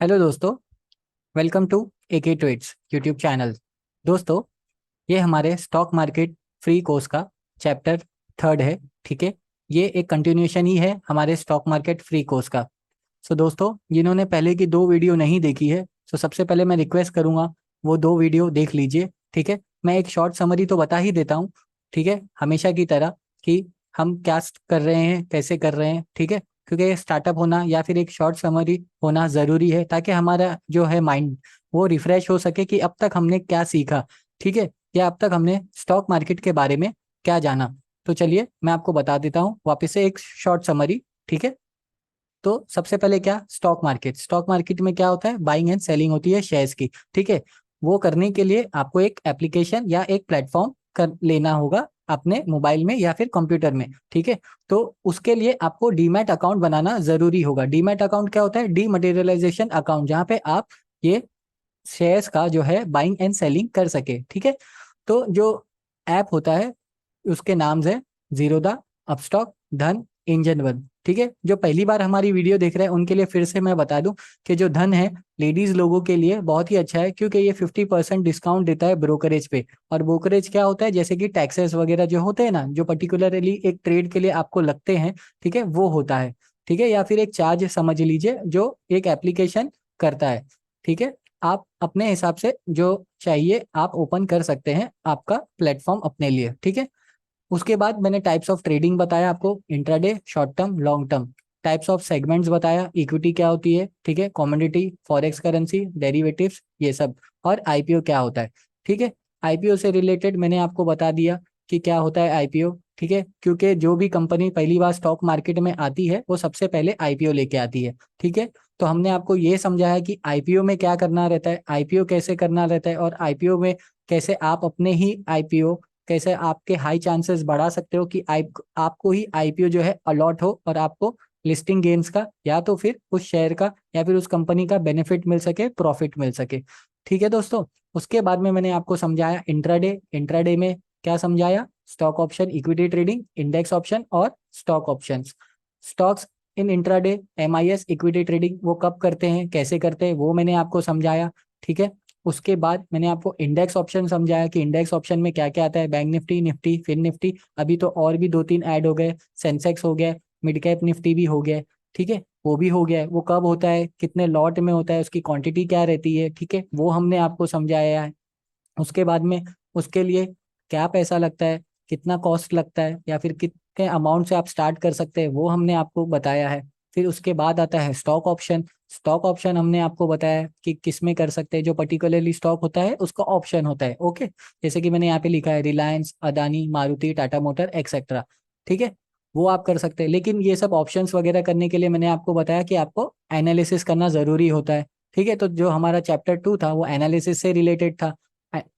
Hello दोस्तों। Welcome to AK trades YouTube channel. दोस्तों, ये हमारे स्टॉक मार्केट फ्री कोर्स का चैप्टर थर्ड है। ठीक है, ये एक कंटिन्यूशन ही है हमारे स्टॉक मार्केट फ्री कोर्स का। सो दोस्तों, जिन्होंने पहले की दो वीडियो नहीं देखी है, सो सबसे पहले मैं रिक्वेस्ट करूंगा वो दो वीडियो देख लीजिए। ठीक है, मैं एक शॉर्ट समरी तो बता ही देता हूँ। ठीक है, हमेशा की तरह कि हम क्या कर रहे हैं, कैसे कर रहे हैं। ठीक है, क्योंकि स्टार्टअप होना या फिर एक शॉर्ट समरी होना ज़रूरी है ताकि हमारा जो है माइंड वो रिफ्रेश हो सके कि अब तक हमने क्या सीखा। ठीक है, या अब तक हमने स्टॉक मार्केट के बारे में क्या जाना। तो चलिए मैं आपको बता देता हूँ वापस से एक शॉर्ट समरी। ठीक है, तो सबसे पहले क्या, स्टॉक मार्केट में क्या होता है, बाइंग एंड सेलिंग होती है शेयर्स की। ठीक है, वो करने के लिए आपको एक एप्लीकेशन या एक प्लेटफॉर्म कर लेना होगा अपने मोबाइल में या फिर कंप्यूटर में। ठीक है, तो उसके लिए आपको डीमैट अकाउंट बनाना जरूरी होगा। डीमैट अकाउंट क्या होता है, डीमटेरियलाइजेशन अकाउंट, जहाँ पे आप ये शेयर्स का जो है बाइंग एंड सेलिंग कर सके। ठीक है, तो जो ऐप होता है उसके नाम है जीरोधा, अपस्टॉक, धन, इंजन वन। ठीक है, जो पहली बार हमारी वीडियो देख रहे हैं उनके लिए फिर से मैं बता दूं कि जो धन है लेडीज लोगों के लिए बहुत ही अच्छा है, क्योंकि ये 50% डिस्काउंट देता है ब्रोकरेज पे। और ब्रोकरेज क्या होता है, जैसे कि टैक्सेस वगैरह जो होते हैं ना, जो पर्टिकुलरली एक ट्रेड के लिए आपको लगते हैं, ठीक है, वो होता है। ठीक है, या फिर एक चार्ज समझ लीजिए जो एक एप्लीकेशन करता है। ठीक है, आप अपने हिसाब से जो चाहिए आप ओपन कर सकते हैं आपका प्लेटफॉर्म अपने लिए। ठीक है, उसके बाद मैंने टाइप्स ऑफ ट्रेडिंग बताया आपको, intraday, short term, long term. Types of segments बताया, इक्विटी क्या होती है, ठीक है, कमोडिटी, फॉरेक्स करेंसी, डेरिवेटिव्स, ये सब। और आईपीओ क्या होता है। ठीक है, आईपीओ से रिलेटेड मैंने आपको बता दिया कि क्या होता है आईपीओ। ठीक है, क्योंकि जो भी कंपनी पहली बार स्टॉक मार्केट में आती है वो सबसे पहले आईपीओ लेके आती है। ठीक है, तो हमने आपको ये समझाया कि आईपीओ में क्या करना रहता है, आईपीओ कैसे करना रहता है, और आईपीओ में कैसे आप अपने ही आईपीओ, कैसे आपके हाई चांसेस बढ़ा सकते हो कि आपको ही आईपीओ जो है अलॉट हो और आपको लिस्टिंग गेन्स का या तो फिर उस शेयर का या फिर उस कंपनी का बेनिफिट मिल सके, प्रॉफिट मिल सके। ठीक है दोस्तों, उसके बाद में मैंने आपको समझाया इंट्राडे। इंट्राडे में क्या समझाया, stock option, equity trading, index option और stock options. Stocks in intraday, MIS equity trading वो कब करते हैं, कैसे करते हैं, वो मैंने आपको समझाया। ठीक है, उसके बाद मैंने आपको इंडेक्स ऑप्शन समझाया कि इंडेक्स ऑप्शन में क्या क्या आता है, बैंक निफ्टी, निफ्टी, फिन निफ्टी, अभी तो और भी दो तीन ऐड हो गए, सेंसेक्स हो गया, मिड कैप निफ्टी भी हो गया। ठीक है, वो भी हो गया है, वो कब होता है, कितने लॉट में होता है, उसकी क्वांटिटी क्या रहती है। ठीक है, वो हमने आपको समझाया है। उसके बाद में उसके लिए क्या पैसा लगता है, कितना कॉस्ट लगता है, या फिर कितने अमाउंट से आप स्टार्ट कर सकते हैं, वो हमने आपको बताया है। फिर उसके बाद आता है स्टॉक ऑप्शन। स्टॉक ऑप्शन हमने आपको बताया कि किस में कर सकते हैं, जो पर्टिकुलरली स्टॉक होता है उसका ऑप्शन होता है। ओके, जैसे कि मैंने यहाँ पे लिखा है रिलायंस, अदानी, मारुति, टाटा मोटर, एक्सेट्रा। ठीक है, वो आप कर सकते हैं, लेकिन ये सब ऑप्शंस वगैरह करने के लिए मैंने आपको बताया कि आपको एनालिसिस करना जरूरी होता है। ठीक है, तो जो हमारा चैप्टर 2 था वो एनालिसिस से रिलेटेड था।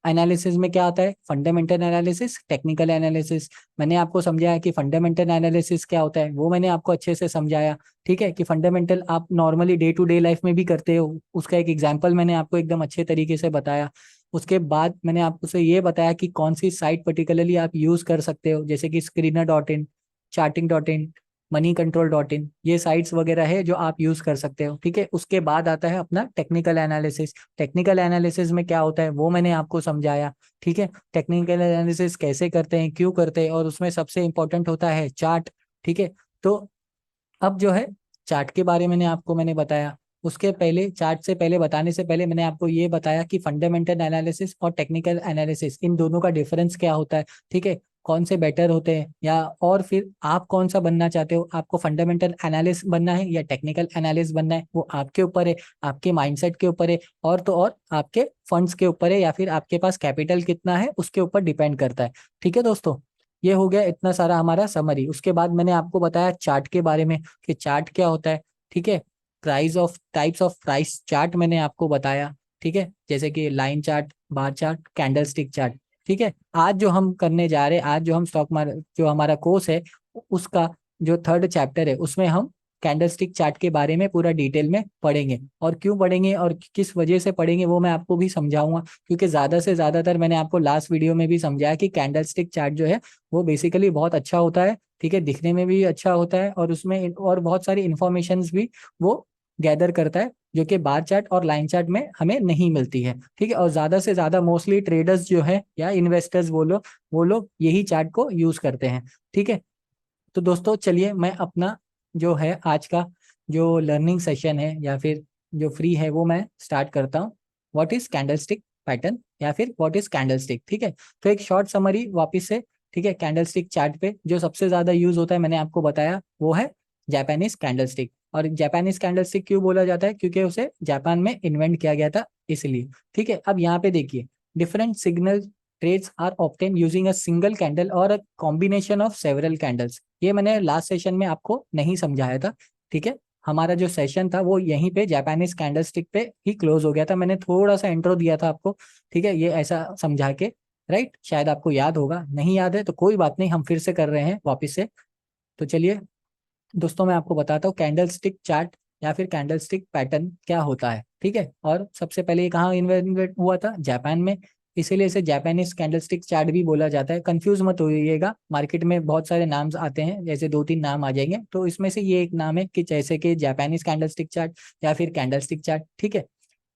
एनालिसिस में क्या आता है, फंडामेंटल एनालिसिस, टेक्निकल एनालिसिस। मैंने आपको समझाया कि फंडामेंटल एनालिसिस क्या होता है, वो मैंने आपको अच्छे से समझाया। ठीक है, कि फंडामेंटल आप normally day to day life में भी करते हो, उसका एक एग्जांपल मैंने आपको एकदम अच्छे तरीके से बताया। उसके बाद मैंने आपको से ये बताया कि कौन सी साइट पर्टिकुलरली आप यूज कर सकते हो, जैसे कि screener.in, charting.in, moneycontrol.in, ये साइट्स वगैरह है जो आप यूज कर सकते हो। ठीक है, उसके बाद आता है अपना टेक्निकल एनालिसिस। टेक्निकल एनालिसिस में क्या होता है वो मैंने आपको समझाया। ठीक है, टेक्निकल एनालिसिस कैसे करते हैं, क्यों करते हैं, और उसमें सबसे इंपॉर्टेंट होता है चार्ट। ठीक है, तो अब जो है चार्ट के बारे में मैंने बताया। उसके पहले, चार्ट से पहले बताने से पहले मैंने आपको ये बताया कि फंडामेंटल एनालिसिस और टेक्निकल एनालिसिस इन दोनों का डिफरेंस क्या होता है। ठीक है, कौन से बेटर होते हैं, या और फिर आप कौन सा बनना चाहते हो, आपको फंडामेंटल एनालिस्ट बनना है या टेक्निकल एनालिस्ट बनना है, वो आपके ऊपर है, आपके माइंडसेट के ऊपर है, और तो और आपके फंड्स के ऊपर है, या फिर आपके पास कैपिटल कितना है उसके ऊपर डिपेंड करता है। ठीक है दोस्तों, ये हो गया इतना सारा हमारा समरी। उसके बाद मैंने आपको बताया चार्ट के बारे में कि चार्ट क्या होता है। ठीक है, price of, types of price chart मैंने आपको बताया। ठीक है, जैसे कि line chart, bar chart, candlestick chart. ठीक है, आज जो हम करने जा रहे हैं, आज जो हम स्टॉक मार्केट जो हमारा कोर्स है उसका जो थर्ड चैप्टर है उसमें हम कैंडलस्टिक चार्ट के बारे में पूरा डिटेल में पढ़ेंगे, और क्यों पढ़ेंगे और किस वजह से पढ़ेंगे वो मैं आपको भी समझाऊंगा। क्योंकि ज्यादा से ज्यादातर मैंने आपको लास्ट वीडियो में भी समझाया कि कैंडलस्टिक चार्ट जो है वो बेसिकली बहुत अच्छा होता है। ठीक है, दिखने में भी अच्छा होता है और उसमें और बहुत सारी इंफॉर्मेशन भी वो गैदर करता है, जो कि बार चार्ट और लाइन चार्ट में हमें नहीं मिलती है, ठीक है। और ज्यादा से ज्यादा मोस्टली ट्रेडर्स जो है या इन्वेस्टर्स वो लोग यही चार्ट को यूज करते हैं, ठीक है। तो दोस्तों चलिए मैं अपना जो है आज का जो लर्निंग सेशन है या फिर जो फ्री है वो मैं स्टार्ट करता हूँ। व्हाट इज कैंडलस्टिक पैटर्न या फिर व्हाट इज कैंडलस्टिक, ठीक है। तो एक शॉर्ट समरी वापस से, ठीक है। कैंडलस्टिक चार्ट पे जो सबसे ज्यादा यूज होता है मैंने आपको बताया वो है जापानीज कैंडलस्टिक। और जापानीज कैंडलस्टिक क्यों बोला जाता है, क्योंकि उसे जापान में इन्वेंट किया गया था इसलिए, ठीक है। अब यहाँ पे देखिए, different signal trades are obtain using a single candle or a combination of several candles. ये मैंने लास्ट सेशन में आपको नहीं समझाया था, ठीक है। हमारा जो सेशन था वो यहीं पे जापानीज कैंडलस्टिक पे ही क्लोज हो गया था। मैंने थोड़ा सा इंट्रो दिया था आपको, ठीक है, ये ऐसा समझा के, राइट। शायद आपको याद होगा, नहीं याद है तो कोई बात नहीं, हम फिर से कर रहे हैं वापस से। तो चलिए दोस्तों मैं आपको बताता हूँ कैंडल स्टिक चार्ट या फिर कैंडल स्टिक पैटर्न क्या होता है, ठीक है। और सबसे पहले ये कहाँ इन्वेंट हुआ था, जापान में, इसीलिए इसे जापानीज कैंडल स्टिक चार्ट भी बोला जाता है। कंफ्यूज मत होइएगा, मार्केट में बहुत सारे नाम्स आते हैं, जैसे 2-3 नाम आ जाएंगे, तो इसमें से ये एक नाम है कि जैसे कि जापानीज कैंडल स्टिक चार्ट या फिर कैंडल स्टिक चार्ट, ठीक है।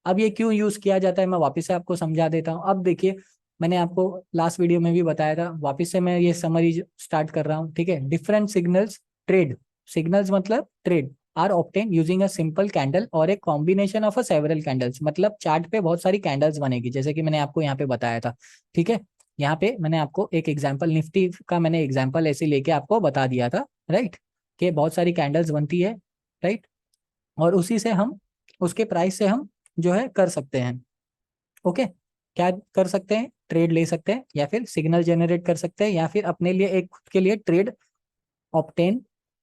अब ये क्यों यूज किया जाता है मैं वापस से आपको समझा देता हूँ। अब देखिए, मैंने आपको लास्ट वीडियो में भी बताया था, वापस से मैं ये समरी स्टार्ट कर रहा हूँ, ठीक है। डिफरेंट सिग्नल्स ट्रेड, सिग्नल्स मतलब trade, are obtain using a simple candle or a combination of a several candles. मतलब चार्ट पे बहुत सारी कैंडल्स बनेगी, जैसे कि मैंने आपको यहाँ पे बताया था, ठीक है। यहाँ पे मैंने आपको एक एग्जांपल निफ्टी का मैंने एग्जांपल ऐसे लेके आपको बता दिया था, राइट, कि बहुत सारी कैंडल्स बनती है, राइट। और उसी से हम, उसके प्राइस से हम जो है कर सकते हैं, ओके। क्या कर सकते हैं, ट्रेड ले सकते हैं या फिर सिग्नल जनरेट कर सकते हैं या फिर अपने लिए एक खुद के लिए ट्रेड ऑप्टेन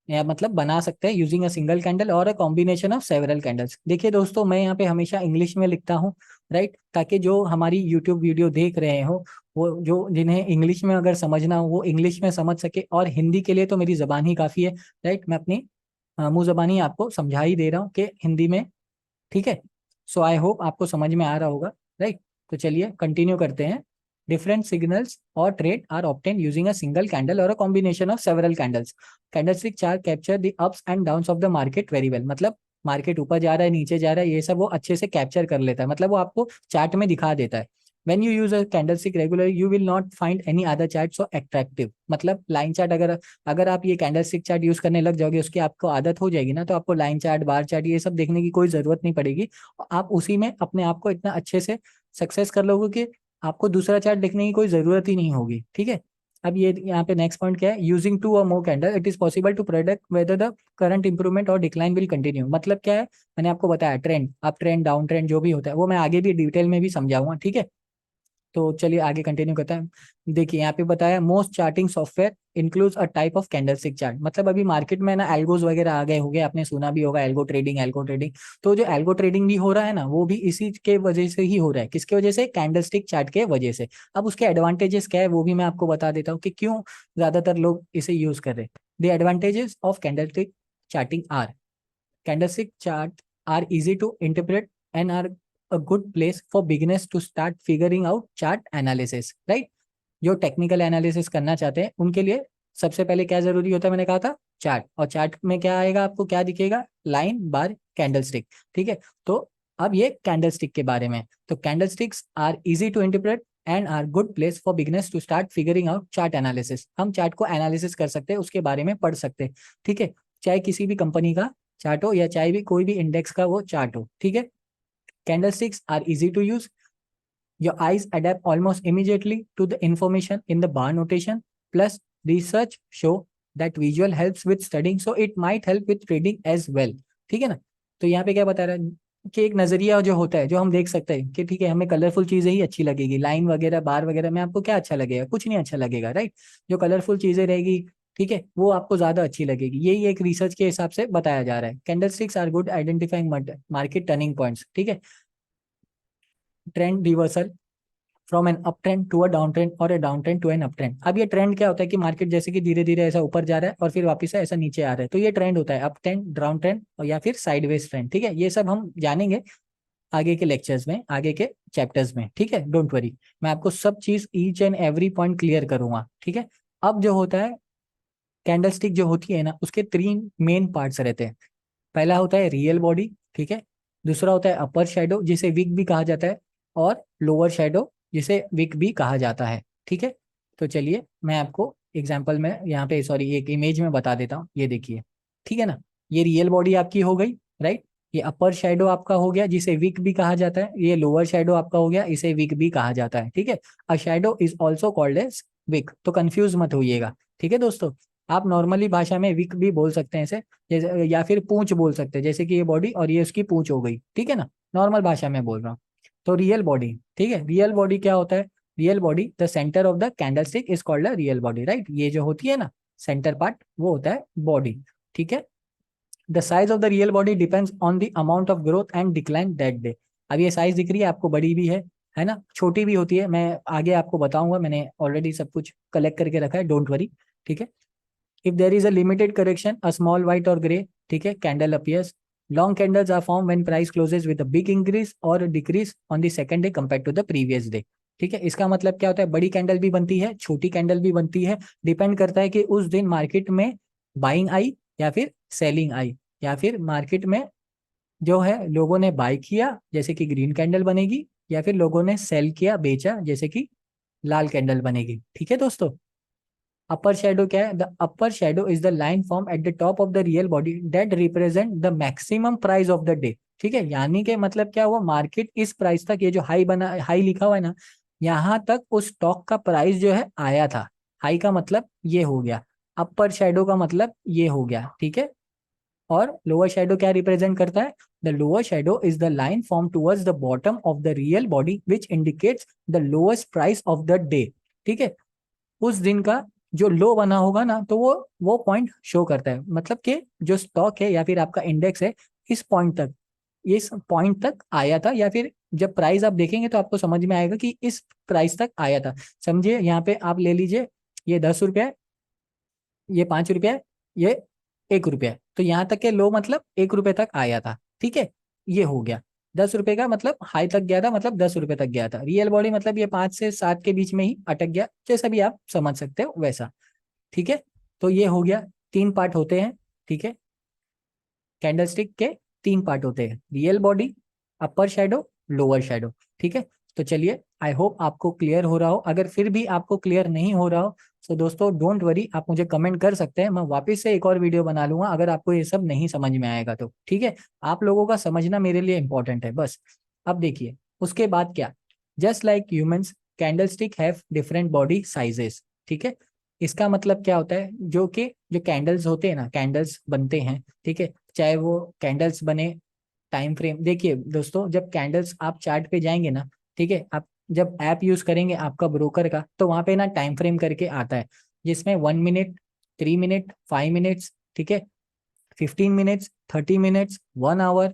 या मतलब बना सकते हैं using a single candle or a combination of several candles. देखिए दोस्तों, मैं यहाँ पे हमेशा इंग्लिश में लिखता हूँ, राइट, ताकि जो हमारी यूट्यूब वीडियो देख रहे हो वो जो जिन्हें इंग्लिश में अगर समझना हो वो इंग्लिश में समझ सके, और हिंदी के लिए तो मेरी जबान ही काफ़ी है, राइट। मैं अपनी मुंह जबानी आपको समझा ही दे रहा हूँ कि हिंदी में, ठीक है। सो आई होप आपको समझ में आ रहा होगा, राइट। तो चलिए कंटिन्यू करते हैं। Different signals or trade are obtain using a single candle or a combination of several candles. Candlestick chart capture the ups and downs of the market very well. मतलब मार्केट ऊपर जा रहा है नीचे जा रहा है ये सब वो अच्छे से कैप्चर कर लेता है, मतलब वो आपको चार्ट में दिखा देता है। when you use a candlestick regularly you will not find any other chart so attractive। मतलब लाइन चार्ट अगर अगर आप ये कैंडलस्टिक चार्ट यूज करने लग जाओगे, उसकी आपको आदत हो जाएगी ना, तो आपको लाइन चार्ट बार चार्ट ये सब देखने की कोई जरूरत नहीं पड़ेगी। आप उसी में अपने आप को इतना अच्छे से सक्सेस कर लोगे कि आपको दूसरा चार्ट देखने की कोई जरूरत ही नहीं होगी, ठीक है। अब ये यहाँ पे नेक्स्ट पॉइंट क्या है, using two or more candle it is possible to predict whether the current improvement or decline will continue. मतलब क्या है, मैंने आपको बताया trend, up trend down trend जो भी होता है वो मैं आगे भी डिटेल में भी समझाऊंगा, ठीक है। तो चलिए आगे कंटिन्यू करते हैं। देखिए यहाँ पे बताया most charting software includes a type of candlestick chart. मतलब अभी मार्केट में ना एल्गोज वगैरह आ गए होंगे, आपने सुना भी होगा एल्गो ट्रेडिंग, एल्गो ट्रेडिंग। तो जो एल्गो ट्रेडिंग भी हो रहा है ना वो भी इसी के वजह से ही हो रहा है, किसके वजह से, कैंडलस्टिक चार्ट के वजह से। अब उसके एडवांटेजेस क्या है वो भी मैं आपको बता देता हूँ कि क्यों ज्यादातर लोग इसे यूज कर रहे हैं। The advantages of candlestick charting are, candlestick chart are easy to interpret and are a good place for beginners to start figuring out chart analysis, right। जो टेक्निकल एनालिसिस करना चाहते हैं उनके लिए सबसे पहले क्या जरूरी होता है, मैंने कहा था चार्ट। और चार्ट में क्या आएगा, आपको क्या दिखेगा, लाइन बार कैंडलस्टिक, ठीक है। तो अब ये कैंडलस्टिक के बारे में, तो candlesticks are easy to interpret and are good place for beginners to start figuring out chart analysis. हम चार्ट को एनालिसिस कर सकते हैं, उसके बारे में पढ़ सकते हैं, ठीक है। चाहे किसी भी कंपनी का चार्ट हो या चाहे भी कोई भी इंडेक्स का वो चार्ट हो, ठीक है। Candlesticks are easy to use, your eyes adapt almost immediately to the information in the bar notation. Plus, research show that visual helps with studying, so it might help with trading as well। ठीक है ना। तो यहाँ पे क्या बता रहा है कि एक नजरिया जो होता है जो हम देख सकते हैं कि ठीक है हमें कलरफुल चीजें ही अच्छी लगेगी, लाइन वगैरह बार वगैरह में आपको क्या अच्छा लगेगा, कुछ नहीं अच्छा लगेगा, राइट। जो कलरफुल चीजें रहेगी, ठीक है, वो आपको ज्यादा अच्छी लगेगी। यही एक रिसर्च के हिसाब से बताया जा रहा है। Candlesticks are good identifying market turning points, ठीक है। Trend reversal from an up trend to a down trend और a down trend to an up trend. अब ये ट्रेंड क्या होता है कि मार्केट जैसे कि धीरे धीरे ऐसा ऊपर जा रहा है और फिर वापस से ऐसा नीचे आ रहा है, तो ये ट्रेंड होता है अप ट्रेंड, डाउन ट्रेंड और या फिर साइडवेज ट्रेंड, ठीक है। ये सब हम जानेंगे आगे के लेक्चर्स में, आगे के चैप्टर्स में, ठीक है। डोंट वरी, मैं आपको सब चीज each and every point clear करूंगा, ठीक है। अब जो होता है कैंडलस्टिक जो होती है ना, उसके 3 मेन पार्ट्स रहते हैं। पहला होता है रियल बॉडी, ठीक है। दूसरा होता है अपर शेडो जिसे विक भी कहा जाता है, और लोअर शेडो जिसे विक भी कहा जाता है। ठीक है, तो चलिए मैं आपको एग्जाम्पल में यहाँ पे, सॉरी, एक इमेज में बता देता हूँ। ये देखिए, ठीक है ना, ये रियल बॉडी आपकी हो गई, राइट। ये अपर शेडो आपका हो गया जिसे विक भी कहा जाता है, ये लोअर शेडो आपका हो गया, इसे विक भी कहा जाता है। ठीक है, a shadow is also called as wick, तो कंफ्यूज मत होइएगा। ठीक है दोस्तों, आप नॉर्मली भाषा में विक भी बोल सकते हैं इसे, जैसे, या फिर पूंछ बोल सकते हैं, जैसे कि ये बॉडी और ये उसकी पूंछ हो गई। ठीक है ना, नॉर्मल भाषा में बोल रहा हूँ। तो रियल बॉडी, ठीक है, रियल बॉडी क्या होता है? Real body, the centre of the candlestick is called a real body, right. ये जो होती है ना सेंटर पार्ट, वो होता है बॉडी। ठीक है, the size of the real body depends on the amount of growth and decline that day. अब ये साइज दिख रही है आपको, बड़ी भी है ना, छोटी भी होती है, मैं आगे आपको बताऊंगा, मैंने ऑलरेडी सब कुछ कलेक्ट करके रखा है, डोंट वरी। ठीक है, if there is a limited correction, a small white or gray, ठीक है, candle appears. Long candles are formed when price closes with a big increase or decrease on the second day compared to the previous day. ठीक है, इसका मतलब क्या होता है? बड़ी कैंडल भी बनती है, छोटी कैंडल भी बनती है, डिपेंड करता है कि उस दिन मार्केट में बाइंग आई या फिर सेलिंग आई, या फिर मार्केट में जो है लोगों ने बाय किया जैसे कि ग्रीन कैंडल बनेगी, या फिर लोगों ने सेल किया, बेचा, जैसे कि लाल कैंडल बनेगी। ठीक है दोस्तों, अपर शेडो क्या है? The upper shadow is the line form at the top of the real body that represent the maximum price of the day. ठीक है, यानी कि मतलब क्या हुआ, मार्केट इस प्राइस तक, ये जो हाई बना, हाई लिखा हुआ है ना, यहाँ तक उस स्टॉक का प्राइस जो है आया था। हाई का मतलब ये हो गया, अपर शेडो का मतलब ये हो गया। ठीक है, और लोअर शेडो क्या रिप्रेजेंट करता है? The lower shadow is the line form towards the bottom of the real body which indicates the lowest price of the day. ठीक है, उस दिन का जो लो बना होगा ना, तो वो पॉइंट शो करता है, मतलब कि जो स्टॉक है या फिर आपका इंडेक्स है, इस पॉइंट तक, इस पॉइंट तक आया था, या फिर जब प्राइस आप देखेंगे तो आपको समझ में आएगा कि इस प्राइस तक आया था। समझिए, यहाँ पे आप ले लीजिए, ये 10 रुपया है, ये 5 रुपया है, ये 1 रुपया है, तो यहाँ तक के लो मतलब 1 रुपये तक आया था। ठीक है, ये हो गया 10 रुपये का मतलब हाई तक गया था, मतलब 10 रुपये तक गया था। रियल बॉडी मतलब ये 5 से 7 के बीच में ही अटक गया, जैसा भी आप समझ सकते हो वैसा। ठीक है, तो ये हो गया, 3 पार्ट होते हैं। ठीक है, कैंडलस्टिक के 3 पार्ट होते हैं, रियल बॉडी, अपर शेडो, लोअर शेडो। ठीक है, तो चलिए, आई होप आपको क्लियर हो रहा हो। अगर फिर भी आपको क्लियर नहीं हो रहा हो तो दोस्तों डोंट वरी, आप मुझे कमेंट कर सकते हैं, मैं वापस से एक और वीडियो बना लूंगा अगर आपको ये सब नहीं समझ में आएगा तो। ठीक है, आप लोगों का समझना मेरे लिए इंपॉर्टेंट है बस। अब देखिए उसके बाद क्या, just like humans candlestick have different body sizes. ठीक है, इसका मतलब क्या होता है, जो कैंडल्स होते हैं ना, कैंडल्स बनते हैं, ठीक है, चाहे वो कैंडल्स बने, टाइम फ्रेम देखिए दोस्तों, जब कैंडल्स आप चार्ट पे जाएंगे ना, ठीक है, आप जब ऐप यूज करेंगे आपका ब्रोकर का, तो वहां पे ना टाइम फ्रेम करके आता है, जिसमें 1 मिनट, 3 मिनट, 5 मिनट्स, ठीक है, 15 minutes, 30 minutes, 1 hour,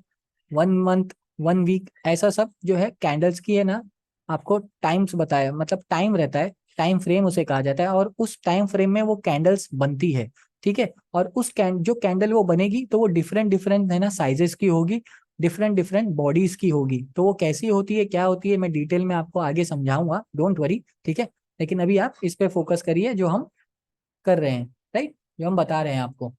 1 month, 1 week, ऐसा सब जो है कैंडल्स की है ना, आपको टाइम्स बताया, मतलब टाइम रहता है, टाइम फ्रेम उसे कहा जाता है, और उस टाइम फ्रेम में वो कैंडल्स बनती है। ठीक है, और जो कैंडल वो बनेगी तो वो डिफरेंट डिफरेंट है ना साइजेस की होगी, डिफरेंट डिफरेंट बॉडीज की होगी। तो वो कैसी होती है, क्या होती है, मैं डिटेल में आपको आगे समझाऊंगा, डोंट वरी। ठीक है, लेकिन अभी आप इस पे फोकस करिए जो हम कर रहे हैं, राइट, जो हम बता रहे हैं आपको।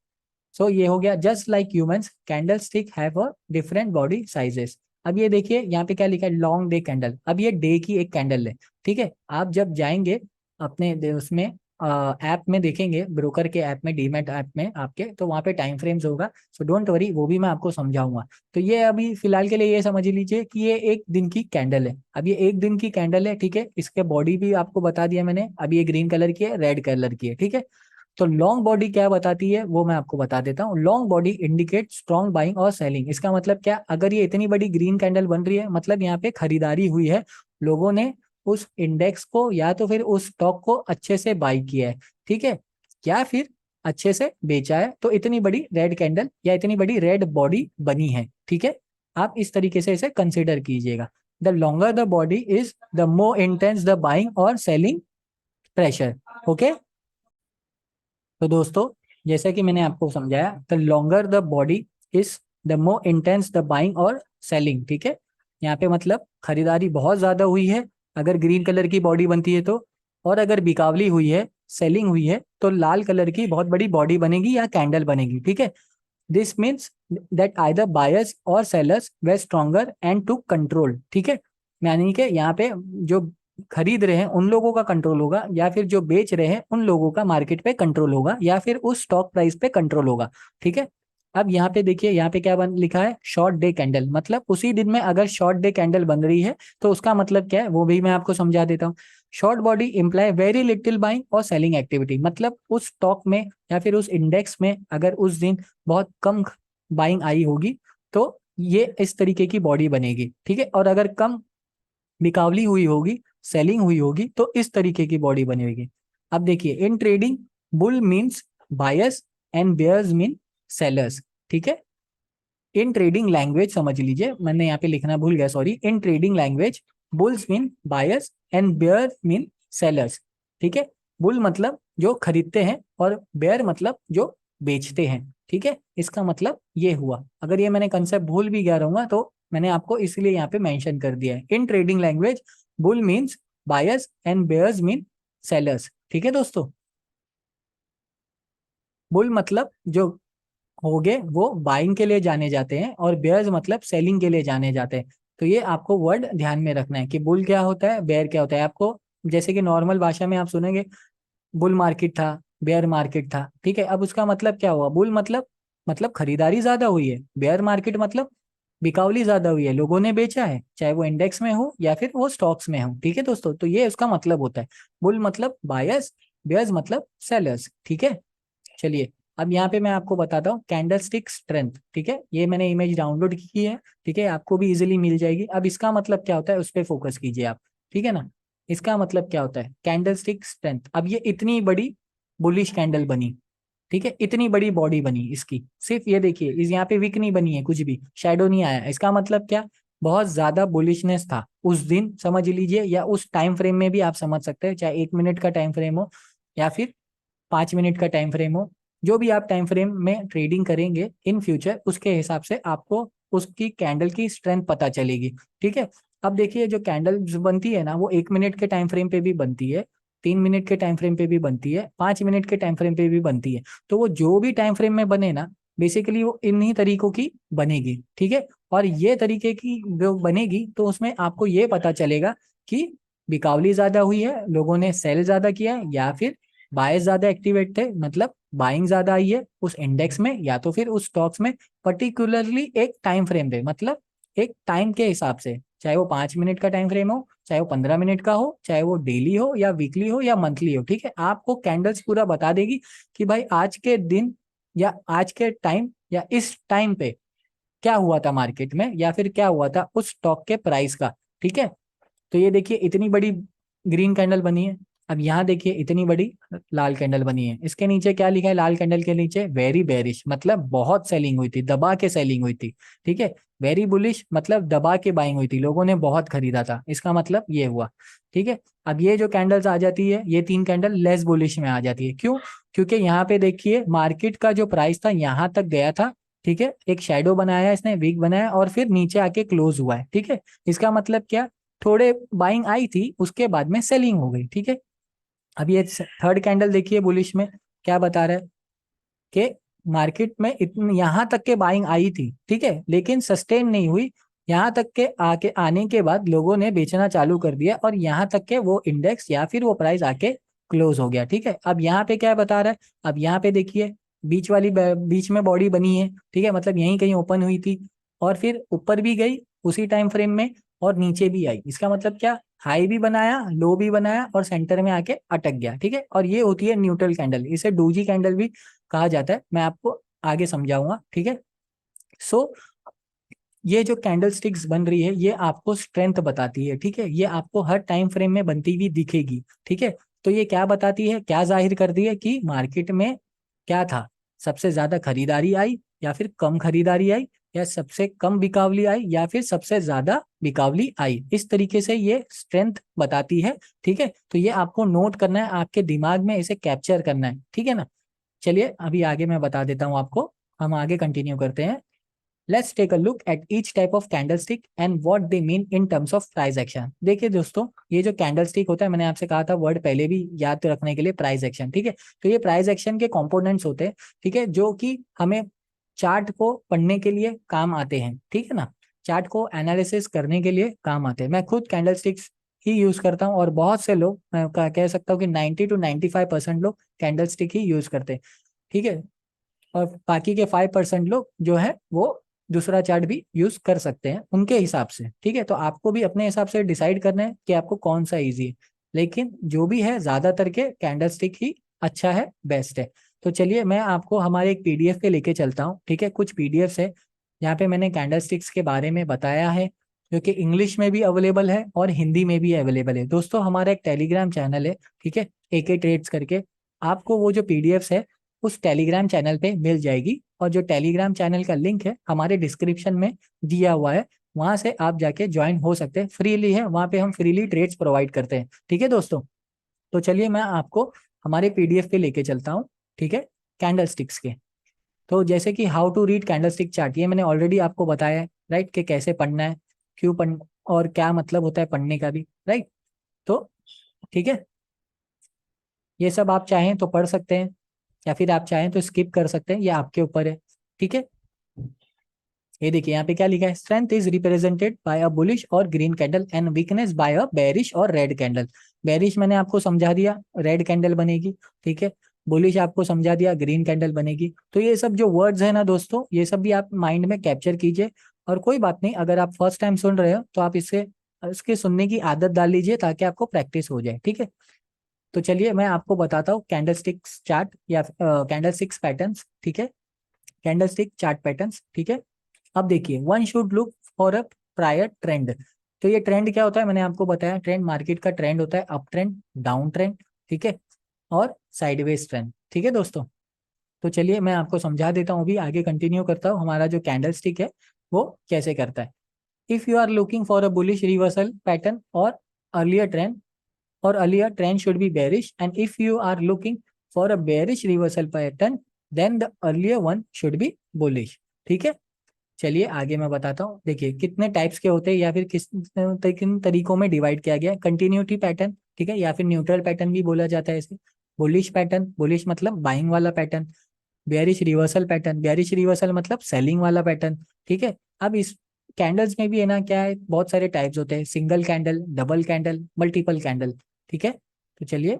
सो ये हो गया, just like humans candle stick have a different body sizes. अब ये देखिए यहाँ पे क्या लिखा है, लॉन्ग डे कैंडल। अब ये डे की एक कैंडल है। ठीक है, आप जब जाएंगे अपने उसमें ऐप में देखेंगे, ब्रोकर के ऐप में, डीमैट ऐप में आपके, तो वहाँ पे टाइम फ्रेम्स होगा। सो डोंट वरी, वो भी मैं आपको समझाऊंगा। तो ये अभी फिलहाल के लिए ये समझ लीजिए कि ये एक दिन की कैंडल है। अब ये एक दिन की कैंडल है, ठीक है, इसके बॉडी भी आपको बता दिया मैंने। अब ये ग्रीन कलर की है, रेड कलर की है। ठीक है, तो लॉन्ग बॉडी क्या बताती है वो मैं आपको बता देता हूँ। Long body indicate strong buying और सेलिंग। इसका मतलब क्या, अगर ये इतनी बड़ी ग्रीन कैंडल बन रही है, मतलब यहाँ पे खरीदारी हुई है, लोगों ने उस इंडेक्स को या तो फिर उस स्टॉक को अच्छे से बाई किया है, ठीक है, या फिर अच्छे से बेचा है, तो इतनी बड़ी रेड कैंडल या इतनी बड़ी रेड बॉडी बनी है। ठीक है, आप इस तरीके से इसे कंसिडर कीजिएगा। The longer the body is the more intense the buying और सेलिंग प्रेशर। ओके, तो दोस्तों जैसा कि मैंने आपको समझाया, the longer the body is the more intense the buying और सेलिंग। ठीक है, यहाँ पे मतलब खरीदारी बहुत ज्यादा हुई है अगर ग्रीन कलर की बॉडी बनती है तो, और अगर बिकावली हुई है, सेलिंग हुई है, तो लाल कलर की बहुत बड़ी बॉडी बनेगी या कैंडल बनेगी। ठीक है, this means that either buyers or sellers were stronger and to control, ठीक है, यानी कि यहाँ पे जो खरीद रहे हैं उन लोगों का कंट्रोल होगा, या फिर जो बेच रहे हैं उन लोगों का मार्केट पे कंट्रोल होगा, या फिर उस स्टॉक प्राइस पे कंट्रोल होगा, ठीक है। अब यहाँ पे देखिए, यहाँ पे क्या लिखा है, शॉर्ट डे कैंडल, मतलब उसी दिन में अगर शॉर्ट डे कैंडल बन रही है तो उसका मतलब क्या है वो भी मैं आपको समझा देता हूँ। Short body imply very little buying और सेलिंग एक्टिविटी, मतलब उस स्टॉक में या फिर उस इंडेक्स में अगर उस दिन बहुत कम बाइंग आई होगी तो ये इस तरीके की बॉडी बनेगी, ठीक है। और अगर कम बिकावली हुई होगी, सेलिंग हुई होगी, तो इस तरीके की बॉडी बनेगी। अब देखिए, in trading bull means buyers and bears mean sellers, ठीक है। इन ट्रेडिंग लैंग्वेज समझ लीजिए, मैंने यहाँ पे लिखना भूल गया, sorry. In trading language bulls mean buyers and bear mean sellers, ठीक है। बुल मतलब जो खरीदते हैं और बेयर मतलब जो बेचते हैं, ठीक है। इसका मतलब ये हुआ। अगर ये मैंने कंसेप्ट भूल भी गया रहूंगा तो मैंने आपको इसलिए यहाँ पे मेंशन कर दिया है। In trading language bull means buyers and bears mean sellers, ठीक है दोस्तों। बुल मतलब जो हो गए वो बाइंग के लिए जाने जाते हैं, और बेयर्स मतलब सेलिंग के लिए जाने जाते हैं। तो ये आपको वर्ड ध्यान में रखना है कि बुल क्या होता है, बेयर क्या होता है। आपको जैसे कि नॉर्मल भाषा में आप सुनेंगे बुल मार्केट था, बेयर मार्केट था, ठीक है। अब उसका मतलब क्या हुआ, बुल मतलब खरीदारी ज्यादा हुई है, बेयर मार्केट मतलब बिकावली ज्यादा हुई है, लोगों ने बेचा है, चाहे वो इंडेक्स में हो या फिर वो स्टॉक्स में हो, ठीक है दोस्तों। तो ये उसका मतलब होता है, बुल मतलब बायर्स, बेयर्स मतलब सेलर्स, ठीक है। चलिए, अब यहाँ पे मैं आपको बताता हूँ कैंडल स्टिक स्ट्रेंथ, ठीक है। ये मैंने इमेज डाउनलोड की है, ठीक है, आपको भी इजीली मिल जाएगी। अब इसका मतलब क्या होता है उस पर फोकस कीजिए आप, ठीक है ना। इसका मतलब क्या होता है कैंडल स्टिक स्ट्रेंथ। अब ये इतनी बड़ी बुलिश कैंडल बनी, ठीक है, इतनी बड़ी बॉडी बनी इसकी, सिर्फ ये देखिए, इस यहाँ पे विक नहीं बनी है, कुछ भी शैडो नहीं आया, इसका मतलब क्या, बहुत ज्यादा बुलिशनेस था उस दिन, समझ लीजिए, या उस टाइम फ्रेम में भी आप समझ सकते हैं, चाहे 1 मिनट का टाइम फ्रेम हो या फिर 5 मिनट का टाइम फ्रेम हो। जो भी आप टाइम फ्रेम में ट्रेडिंग करेंगे इन फ्यूचर, उसके हिसाब से आपको उसकी कैंडल की स्ट्रेंथ पता चलेगी, ठीक है। अब देखिए, जो कैंडल बनती है ना वो 1 मिनट के टाइम फ्रेम पे भी बनती है, 3 मिनट के टाइम फ्रेम पे भी बनती है, 5 मिनट के टाइम फ्रेम पे भी बनती है। तो वो जो भी टाइम फ्रेम में बने ना, बेसिकली वो इन्हीं तरीकों की बनेगी, ठीक है। और ये तरीके की जो बनेगी तो उसमें आपको ये पता चलेगा कि बिकावली ज्यादा हुई है, लोगों ने सेल ज्यादा किया है, या फिर बाय ज्यादा एक्टिवेट थे, मतलब बाइंग ज्यादा आई है उस इंडेक्स में या तो फिर उस स्टॉक्स में, पर्टिकुलरली एक टाइम फ्रेम पे, मतलब एक टाइम के हिसाब से, चाहे वो 5 मिनट का टाइम फ्रेम हो, चाहे वो 15 मिनट का हो, चाहे वो डेली हो या वीकली हो या मंथली हो, ठीक है। आपको कैंडल्स पूरा बता देगी कि भाई आज के दिन या आज के टाइम या इस टाइम पे क्या हुआ था मार्केट में, या फिर क्या हुआ था उस स्टॉक के प्राइस का, ठीक है। तो ये देखिए, इतनी बड़ी ग्रीन कैंडल बनी है। अब यहाँ देखिए, इतनी बड़ी लाल कैंडल बनी है, इसके नीचे क्या लिखा है, लाल कैंडल के नीचे वेरी बेरिश, मतलब बहुत सेलिंग हुई थी, दबा के सेलिंग हुई थी, ठीक है। वेरी बुलिश मतलब दबा के बाइंग हुई थी, लोगों ने बहुत खरीदा था, इसका मतलब ये हुआ, ठीक है। अब ये जो कैंडल्स आ जाती है, ये 3 कैंडल लेस बुलिश में आ जाती है, क्यों, क्योंकि यहाँ पे देखिए मार्केट का जो प्राइस था यहाँ तक गया था, ठीक है, एक शेडो बनाया इसने, वीक बनाया, और फिर नीचे आके क्लोज हुआ है, ठीक है। इसका मतलब क्या, थोड़े बाइंग आई थी, उसके बाद में सेलिंग हो गई, ठीक है। अब ये थर्ड कैंडल देखिए बुलिश में, क्या बता रहा है कि मार्केट में इतनी यहाँ तक के बाइंग आई थी, ठीक है, लेकिन सस्टेन नहीं हुई, यहाँ तक के आके आने के बाद लोगों ने बेचना चालू कर दिया, और यहाँ तक के वो इंडेक्स या फिर वो प्राइस आके क्लोज हो गया, ठीक है। अब यहाँ पे क्या बता रहा है, अब यहाँ पे देखिए, बीच में बॉडी बनी है, ठीक है, मतलब यहीं कहीं ओपन हुई थी, और फिर ऊपर भी गई उसी टाइम फ्रेम में, और नीचे भी आई, इसका मतलब क्या, हाई भी बनाया, लो भी बनाया, और सेंटर में आके अटक गया, ठीक है। और ये होती है न्यूट्रल कैंडल, इसे डूजी कैंडल भी कहा जाता है, मैं आपको आगे समझाऊंगा, ठीक है। सो ये जो कैंडल स्टिक्स बन रही है ये आपको स्ट्रेंथ बताती है, ठीक है, ये आपको हर टाइम फ्रेम में बनती हुई दिखेगी, ठीक है। तो ये क्या बताती है, क्या जाहिर करती है कि मार्केट में क्या था, सबसे ज्यादा खरीदारी आई या फिर कम खरीदारी आई, या सबसे कम बिकावली आई या फिर सबसे ज्यादा बिकावली आई, इस तरीके से ये स्ट्रेंथ बताती है, ठीक है। तो ये आपको नोट करना है, आपके दिमाग में इसे कैप्चर करना है, ठीक है ना। चलिए अभी आगे मैं बता देता हूँ आपको, हम आगे कंटिन्यू करते हैं। Let's take a look at each type of candlestick and what they mean in terms of price action. देखिए दोस्तों, ये जो कैंडलस्टिक होता है, मैंने आपसे कहा था वर्ड पहले भी याद रखने के लिए, प्राइस एक्शन, ठीक है। तो ये प्राइस एक्शन के कंपोनेंट्स होते हैं, ठीक है, जो कि हमें चार्ट को पढ़ने के लिए काम आते हैं, ठीक है ना, चार्ट को एनालिसिस करने के लिए काम आते हैं। मैं खुद कैंडलस्टिक्स ही यूज करता हूँ और बहुत से लोग, मैं कह सकता हूँ कि 90 to 95% लोग कैंडलस्टिक ही यूज करते हैं, ठीक है। और बाकी के 5% लोग जो है वो दूसरा चार्ट भी यूज कर सकते हैं उनके हिसाब से, ठीक है। तो आपको भी अपने हिसाब से डिसाइड करना है कि आपको कौन सा इजी है, लेकिन जो भी है ज्यादातर के कैंडलस्टिक ही अच्छा है, बेस्ट है। तो चलिए मैं आपको हमारे एक पीडीएफ पे लेके चलता हूँ, ठीक है। कुछ पीडीएफ है यहाँ पे मैंने कैंडलस्टिक्स के बारे में बताया है, जो कि इंग्लिश में भी अवेलेबल है और हिंदी में भी अवेलेबल है। दोस्तों हमारा एक टेलीग्राम चैनल है, ठीक है, एके ट्रेड्स करके। आपको वो जो पीडीएफ है उस टेलीग्राम चैनल पे मिल जाएगी, और जो टेलीग्राम चैनल का लिंक है हमारे डिस्क्रिप्शन में दिया हुआ है, वहां से आप जाके ज्वाइन हो सकते हैं, फ्रीली है, वहां पे हम फ्रीली ट्रेड्स प्रोवाइड करते हैं, ठीक है दोस्तों। तो चलिए मैं आपको हमारे पीडीएफ पे लेके चलता हूँ, ठीक है, कैंडलस्टिक्स के। तो जैसे कि how to read candlestick chart, ये मैंने ऑलरेडी आपको बताया है, राइट, कि कैसे पढ़ना है, क्यों पढ़ और क्या मतलब होता है पढ़ने का भी, राइट। तो ठीक है, ये सब आप चाहें तो पढ़ सकते हैं या फिर आप चाहें तो स्किप कर सकते हैं, ये आपके ऊपर है, ठीक है। ये देखिए यहाँ पे क्या लिखा है, strength is represented by a bullish or green candle and weakness by a bearish or red candle. Bearish मैंने आपको समझा दिया, रेड कैंडल बनेगी, ठीक है। बुलिश आपको समझा दिया, ग्रीन कैंडल बनेगी। तो ये सब जो वर्ड्स है ना दोस्तों, ये सब भी आप माइंड में कैप्चर कीजिए। और कोई बात नहीं, अगर आप फर्स्ट टाइम सुन रहे हो तो आप इसके सुनने की आदत डाल लीजिए ताकि आपको प्रैक्टिस हो जाए, ठीक है। तो चलिए मैं आपको बताता हूँ कैंडलस्टिक्स चार्ट या कैंडलस्टिक्स पैटर्न्स, ठीक है, कैंडलस्टिक चार्ट पैटर्न्स, ठीक है। अब देखिए, one should look for a prior trend. तो ये ट्रेंड क्या होता है, मैंने आपको बताया, ट्रेंड मार्केट का ट्रेंड होता है अप ट्रेंड, डाउन ट्रेंड, ठीक है, और साइडवेज ट्रेंड, ठीक है दोस्तों। तो चलिए मैं आपको समझा देता हूँ, अभी आगे कंटिन्यू करता हूँ हमारा जो कैंडलस्टिक है वो कैसे करता है। If you are looking for a bullish reversal pattern or earlier trend, or earlier trend should be bearish, and if you are looking for a bearish reversal pattern then the earlier one should be bullish, ठीक है। चलिए आगे मैं बताता हूँ। देखिए कितने types के होते हैं या फिर किन तरीकों में डिवाइड किया गया है। कंटिन्यूटी पैटर्न, ठीक है, या फिर न्यूट्रल पैटर्न भी बोला जाता है इसे। बुलिश पैटर्न, बुलिश मतलब बाइंग वाला pattern. Bearish reversal pattern, bearish reversal मतलब सेलिंग वाला पैटर्न, ठीक है। अब इस कैंडल्स में भी है ना, क्या है, बहुत सारे टाइप्स होते हैं, single candle, double candle, multiple candle, ठीक है। तो चलिए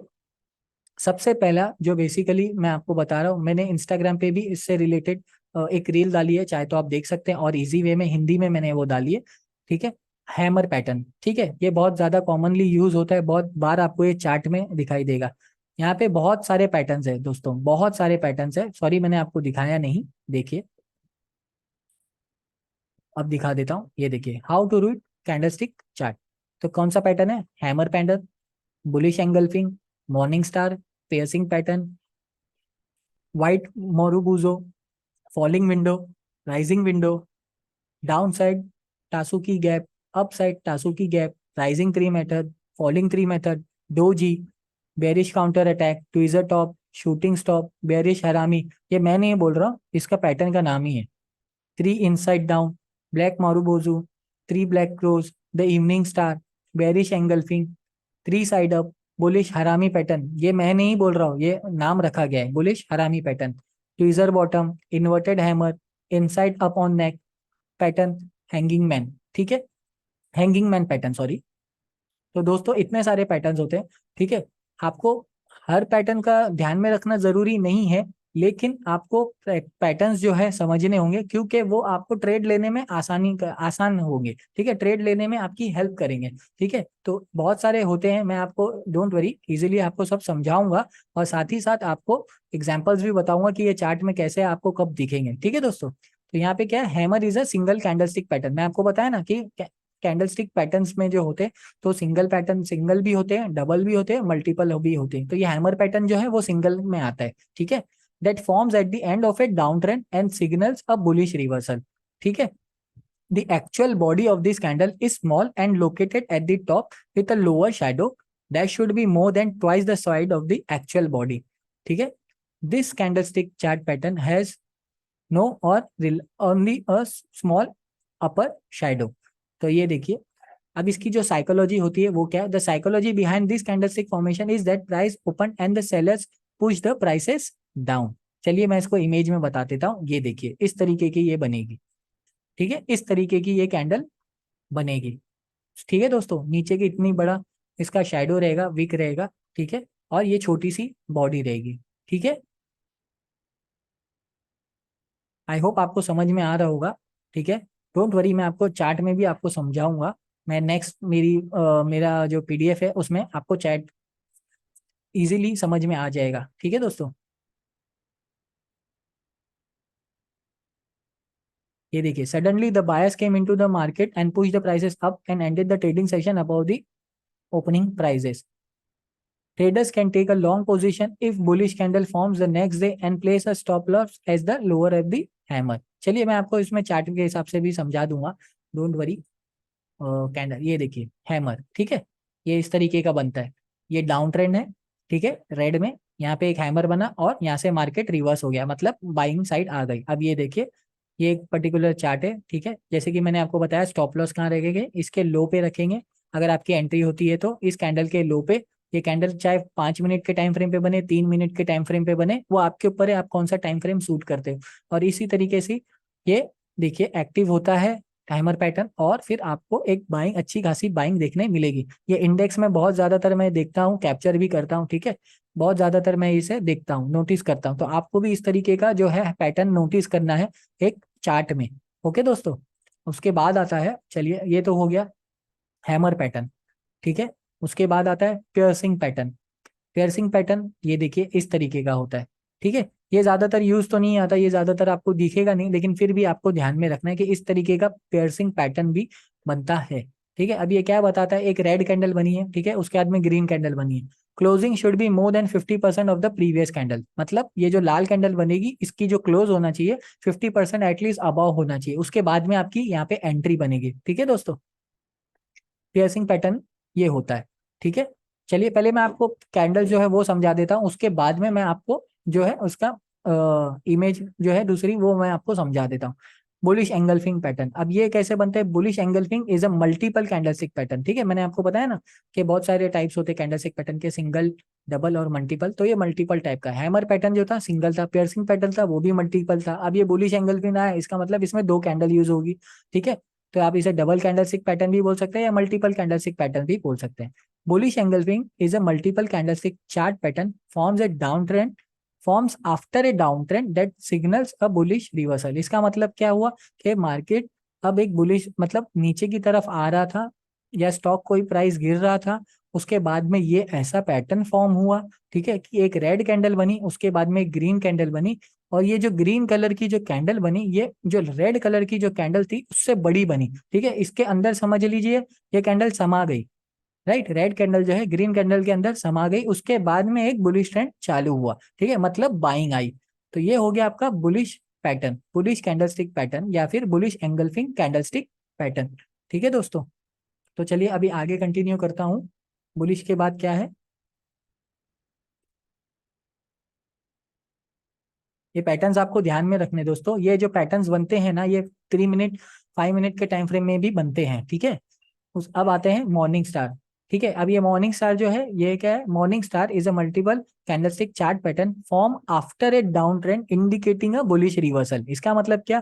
सबसे पहला जो बेसिकली मैं आपको बता रहा हूँ, मैंने इंस्टाग्राम पे भी इससे रिलेटेड एक रील डाली है, चाहे तो आप देख सकते हैं, और इजी वे में हिंदी में मैंने वो डाली है, ठीक है। हैमर पैटर्न, ठीक है, ये बहुत ज्यादा कॉमनली यूज होता है, बहुत बार आपको ये चार्ट में दिखाई देगा। यहाँ पे बहुत सारे पैटर्न्स है दोस्तों, बहुत सारे पैटर्न्स है, सॉरी मैंने आपको दिखाया नहीं, देखिए अब दिखा देता हूँ। ये देखिए, how to read candlestick chart. तो कौन सा पैटर्न है, hammer pattern, bullish engulfing, morning star, piercing pattern, white marubozu, falling window, rising window, down side tasuki gap, up side tasuki gap, rising three method, falling three method, doji, bearish counter attack, tweezer top, shooting stop, bearish harami. ये मैं नहीं बोल रहा हूँ, इसका pattern का नाम ही है। Three inside down, black marubozu, three black crows, the evening star, bearish engulfing, three side up, bullish harami pattern. ये मैं नहीं बोल रहा हूँ, ये नाम रखा गया है, bullish harami pattern. Tweezer bottom, inverted hammer, inside up on neck pattern, hanging man, ठीक है, हैंगिंग मैन पैटर्न, सॉरी। तो दोस्तों इतने सारे पैटर्न्स होते हैं, ठीक है। आपको हर पैटर्न का ध्यान में रखना जरूरी नहीं है, लेकिन आपको पैटर्न्स जो है समझने होंगे, क्योंकि वो आपको ट्रेड लेने में आसान होंगे, ठीक है, ट्रेड लेने में आपकी हेल्प करेंगे, ठीक है। तो बहुत सारे होते हैं, मैं आपको डोंट वरी इजीली आपको सब समझाऊंगा, और साथ ही साथ आपको एग्जांपल्स भी बताऊंगा कि ये चार्ट में कैसे आपको कब दिखेंगे, ठीक है दोस्तों। तो यहाँ पे क्या है, hammer is a single candlestick pattern. मैं आपको बताया ना कि कैंडलस्टिक पैटर्न्स में जो होते हैं, तो सिंगल पैटर्न, सिंगल भी होते हैं, डबल भी होते हैं, मल्टीपल भी होते हैं। तो ये हैमर पैटर्न जो है वो सिंगल में आता है, ठीक है। That forms eight the end of A down trend and signals a bullish reversal, ठीक है। The actual body of this candle is small and located at the top with a lower shadow that should be more than twice the side of the actual body, ठीक है। This candlestick chart pattern has no or only a small upper shadow। तो ये देखिए, अब इसकी जो psychology होती है वो क्या है, the psychology behind this candlestick formation is that price open and the sellers push the prices down, चलिए मैं इसको इमेज में बता देता हूँ। ये देखिए इस तरीके की ये बनेगी, ठीक है, इस तरीके की ये कैंडल बनेगी। ठीक है दोस्तों, नीचे की इतनी बड़ा इसका शैडो रहेगा, विक रहेगा, ठीक है, और ये छोटी सी बॉडी रहेगी, ठीक है। आई होप आपको समझ में आ रहा होगा, ठीक है। डोंट वरी, मैं आपको चार्ट में भी आपको समझाऊंगा। मैं नेक्स्ट मेरा जो पीडीएफ है उसमें आपको चैट इजीली समझ में आ जाएगा, ठीक है दोस्तों। ये देखिए, suddenly the buyers came into the market and push the prices up and ended the trading session above the opening prices. Traders can take a long position if bullish candle forms the next day and place a stop loss as the lower of the hammer. चलिए मैं आपको इसमें chart के हिसाब से भी समझा दूंगा, डोंट वरी। कैंडल ये देखिए, हैमर, ठीक है, ये इस तरीके का बनता है। ये डाउन ट्रेंड है, ठीक है, रेड में यहाँ पे एक हैमर बना और यहाँ से मार्केट रिवर्स हो गया, मतलब बाइंग साइड आ गई। अब ये देखिए, ये एक पर्टिकुलर चार्ट है, ठीक है। जैसे कि मैंने आपको बताया, स्टॉप लॉस कहाँ रखेंगे, इसके लो पे रखेंगे। अगर आपकी एंट्री होती है तो इस कैंडल के लो पे। ये कैंडल चाहे 5 मिनट के टाइम फ्रेम पे बने, 3 मिनट के टाइम फ्रेम पे बने, वो आपके ऊपर है, आप कौन सा टाइम फ्रेम सूट करते हो। और इसी तरीके से ये देखिए एक्टिव होता है टाइमर पैटर्न, और फिर आपको एक बाइंग, अच्छी खासी बाइंग देखने मिलेगी। ये इंडेक्स में बहुत ज्यादातर मैं देखता हूँ, कैप्चर भी करता हूँ, ठीक है। बहुत ज्यादातर मैं इसे देखता हूँ, नोटिस करता हूँ, तो आपको भी इस तरीके का जो है पैटर्न नोटिस करना है एक चार्ट में। ओके दोस्तों, उसके बाद आता है, चलिए ये तो हो गया हैमर पैटर्न, ठीक है। उसके बाद आता है पियर्सिंग पैटर्न। पियर्सिंग पैटर्न ये देखिए इस तरीके का होता है, ठीक है। ये ज्यादातर यूज तो नहीं आता, ये ज्यादातर आपको दिखेगा नहीं, लेकिन फिर भी आपको ध्यान में रखना है कि इस तरीके का पियर्सिंग पैटर्न भी बनता है, ठीक है। अब ये क्या बताता है, एक रेड कैंडल बनी है, ठीक है, उसके बाद में ग्रीन कैंडल बनी है। Closing should be more than 50% of the previous candle, मतलब ये जो लाल कैंडल बनेगी इसकी जो क्लोज होना चाहिए 50% एटलीस्ट अबव होना चाहिए, उसके बाद में आपकी यहाँ पे एंट्री बनेगी, ठीक है दोस्तों। पियर्सिंग पैटर्न ये होता है, ठीक है। चलिए पहले मैं आपको कैंडल जो है वो समझा देता हूँ, उसके बाद में मैं आपको जो है उसका इमेज जो है दूसरी वो मैं आपको समझा देता हूँ। बुलिश एंगल्फिंग पैटर्न, अब ये कैसे बनते हैं। Bullish engulfing is a multiple candlestick pattern, ठीक है। मैंने आपको बताया ना कि बहुत सारे टाइप्स होते हैं कैंडलस्टिक पैटर्न के, सिंगल, डबल और मल्टीपल। तो ये मल्टीपल टाइप का हैमर पैटर्न जो था सिंगल था, पियर्सिंग पैटर्न था वो भी मल्टीपल था। अब ये बुलिश एंगल्फिंग आया, इसका मतलब इसमें दो कैंडल यूज होगी, ठीक है। तो आप इसे डबल कैंडलस्टिक पैटर्न भी बोल सकते हैं या मल्टीपल कैंडलस्टिक पैटर्न भी बोल सकते हैं। Bullish engulfing is a multiple candlestick chart pattern forms a down trend, forms after a down trend that signals a bullish reversal. इसका मतलब क्या हुआ कि मार्केट अब एक बुलिश, मतलब नीचे की तरफ आ रहा था या स्टॉक कोई प्राइस गिर रहा था, उसके बाद में ये ऐसा पैटर्न फॉर्म हुआ, ठीक है, कि एक रेड कैंडल बनी, उसके बाद में एक ग्रीन कैंडल बनी, और ये जो ग्रीन कलर की जो कैंडल बनी, ये जो रेड कलर की जो कैंडल थी उससे बड़ी बनी, ठीक है। इसके अंदर समझ लीजिए ये कैंडल समा गई, राइट। रेड कैंडल जो है ग्रीन कैंडल के अंदर समा गई, उसके बाद में एक बुलिश ट्रेंड चालू हुआ, ठीक है, मतलब बाइंग आई। तो ये हो गया आपका bullish pattern, bullish candlestick pattern या फिर बुलिश एंगल्फिंग कैंडलस्टिक पैटर्न, ठीक है दोस्तों। तो चलिए अभी आगे कंटिन्यू करता हूँ। बुलिश के बाद क्या है, ये पैटर्न्स आपको ध्यान में रखने दोस्तों। ये जो पैटर्न्स बनते हैं ना, ये 3 मिनट 5 मिनट के टाइम फ्रेम में भी बनते हैं, ठीक है। उस अब आते हैं मॉर्निंग स्टार, ठीक है। अब ये मॉर्निंग स्टार जो है ये क्या है, morning star is a multiple candlestick chart pattern form after a down trend indicating a bullish reversal. इसका मतलब क्या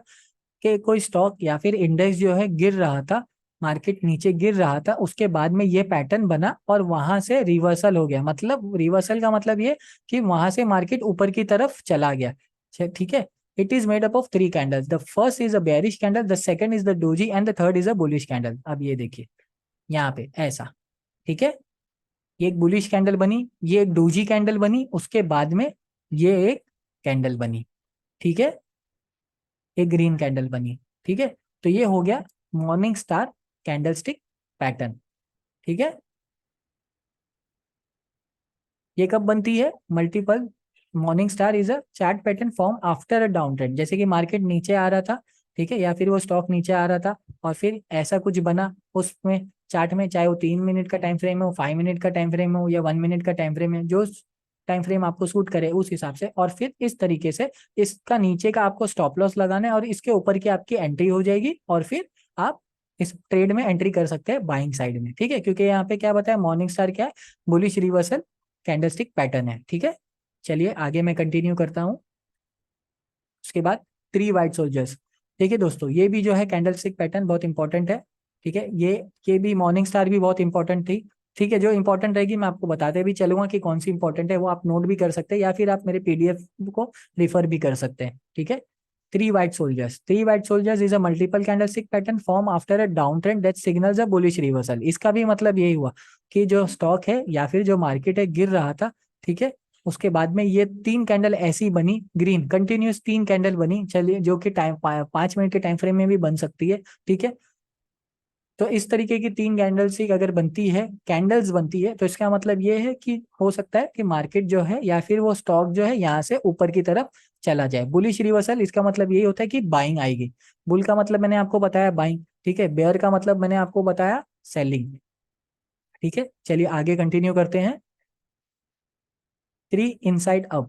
कि कोई स्टॉक या फिर इंडेक्स जो है गिर रहा था, मार्केट नीचे गिर रहा था, उसके बाद में ये पैटर्न बना और वहां से रिवर्सल हो गया। मतलब रिवर्सल का मतलब ये कि वहां से मार्केट ऊपर की तरफ चला गया, ठीक है। It is made up of 3 candles, the first is a bearish candle, the second is the doji and the third is a bullish candle. अब ये देखिए यहाँ पे ऐसा, ठीक है, ये एक बुलिश कैंडल बनी, ये एक डोजी कैंडल बनी, उसके बाद में ये एक कैंडल बनी, ठीक है, एक ग्रीन कैंडल बनी, ठीक है। तो ये हो गया मॉर्निंग स्टार कैंडलस्टिक पैटर्न, ठीक है। ये कब बनती है, multiple morning star is a chart pattern form after a down trend, जैसे कि मार्केट नीचे आ रहा था, ठीक है, या फिर वो स्टॉक नीचे आ रहा था और फिर ऐसा कुछ बना उसमें चार्ट में, चाहे वो 3 मिनट का टाइम फ्रेम हो, 5 मिनट का टाइम फ्रेम हो या 1 मिनट का टाइम फ्रेम है, जो टाइम फ्रेम आपको सूट करे उस हिसाब से, और फिर इस तरीके से इसका नीचे का आपको स्टॉप लॉस लगाना है और इसके ऊपर की आपकी एंट्री हो जाएगी, और फिर आप इस ट्रेड में एंट्री कर सकते हैं बाइंग साइड में, ठीक है। क्योंकि यहाँ पे क्या बताया, मॉर्निंग स्टार क्या है, बुलिश रिवर्सल कैंडलस्टिक पैटर्न है, ठीक है। चलिए आगे मैं कंटिन्यू करता हूँ। उसके बाद 3 व्हाइट सोल्जर्स। देखिए दोस्तों, ये भी जो है कैंडल स्टिक पैटर्न बहुत इंपॉर्टेंट है, ठीक है। ये भी मॉर्निंग स्टार भी बहुत इंपॉर्टेंट थी, ठीक है। जो इंपॉर्टेंट रहेगी मैं आपको बताते भी चलूंगा कि कौन सी इंपॉर्टेंट है, वो आप नोट भी कर सकते हैं या फिर आप मेरे पीडीएफ को रिफर भी कर सकते हैं, ठीक है। Three white soldiers is a multiple candlestick pattern form after a downtrend that signals a bullish reversal। इसका भी मतलब यही हुआ कि जो स्टॉक है या फिर जो मार्केट है गिर रहा था, ठीक है, उसके बाद में ये 3 कैंडल ऐसी बनी, ग्रीन कंटिन्यूस 3 कैंडल बनी, चलिए, जो कि टाइम 5 मिनट के टाइम फ्रेम में भी बन सकती है, ठीक है। तो इस तरीके की 3 कैंडल्स अगर बनती है, कैंडल्स बनती है, तो इसका मतलब ये है कि हो सकता है कि मार्केट जो है या फिर वो स्टॉक जो है यहाँ से ऊपर की तरफ चला जाए। बुलिश रिवर्सल, इसका मतलब यही होता है कि बाइंग आएगी। बुल का मतलब मैंने आपको बताया बाइंग, ठीक है। बेयर का मतलब मैंने आपको बताया सेलिंग, ठीक है। चलिए आगे कंटिन्यू करते हैं। Three inside up.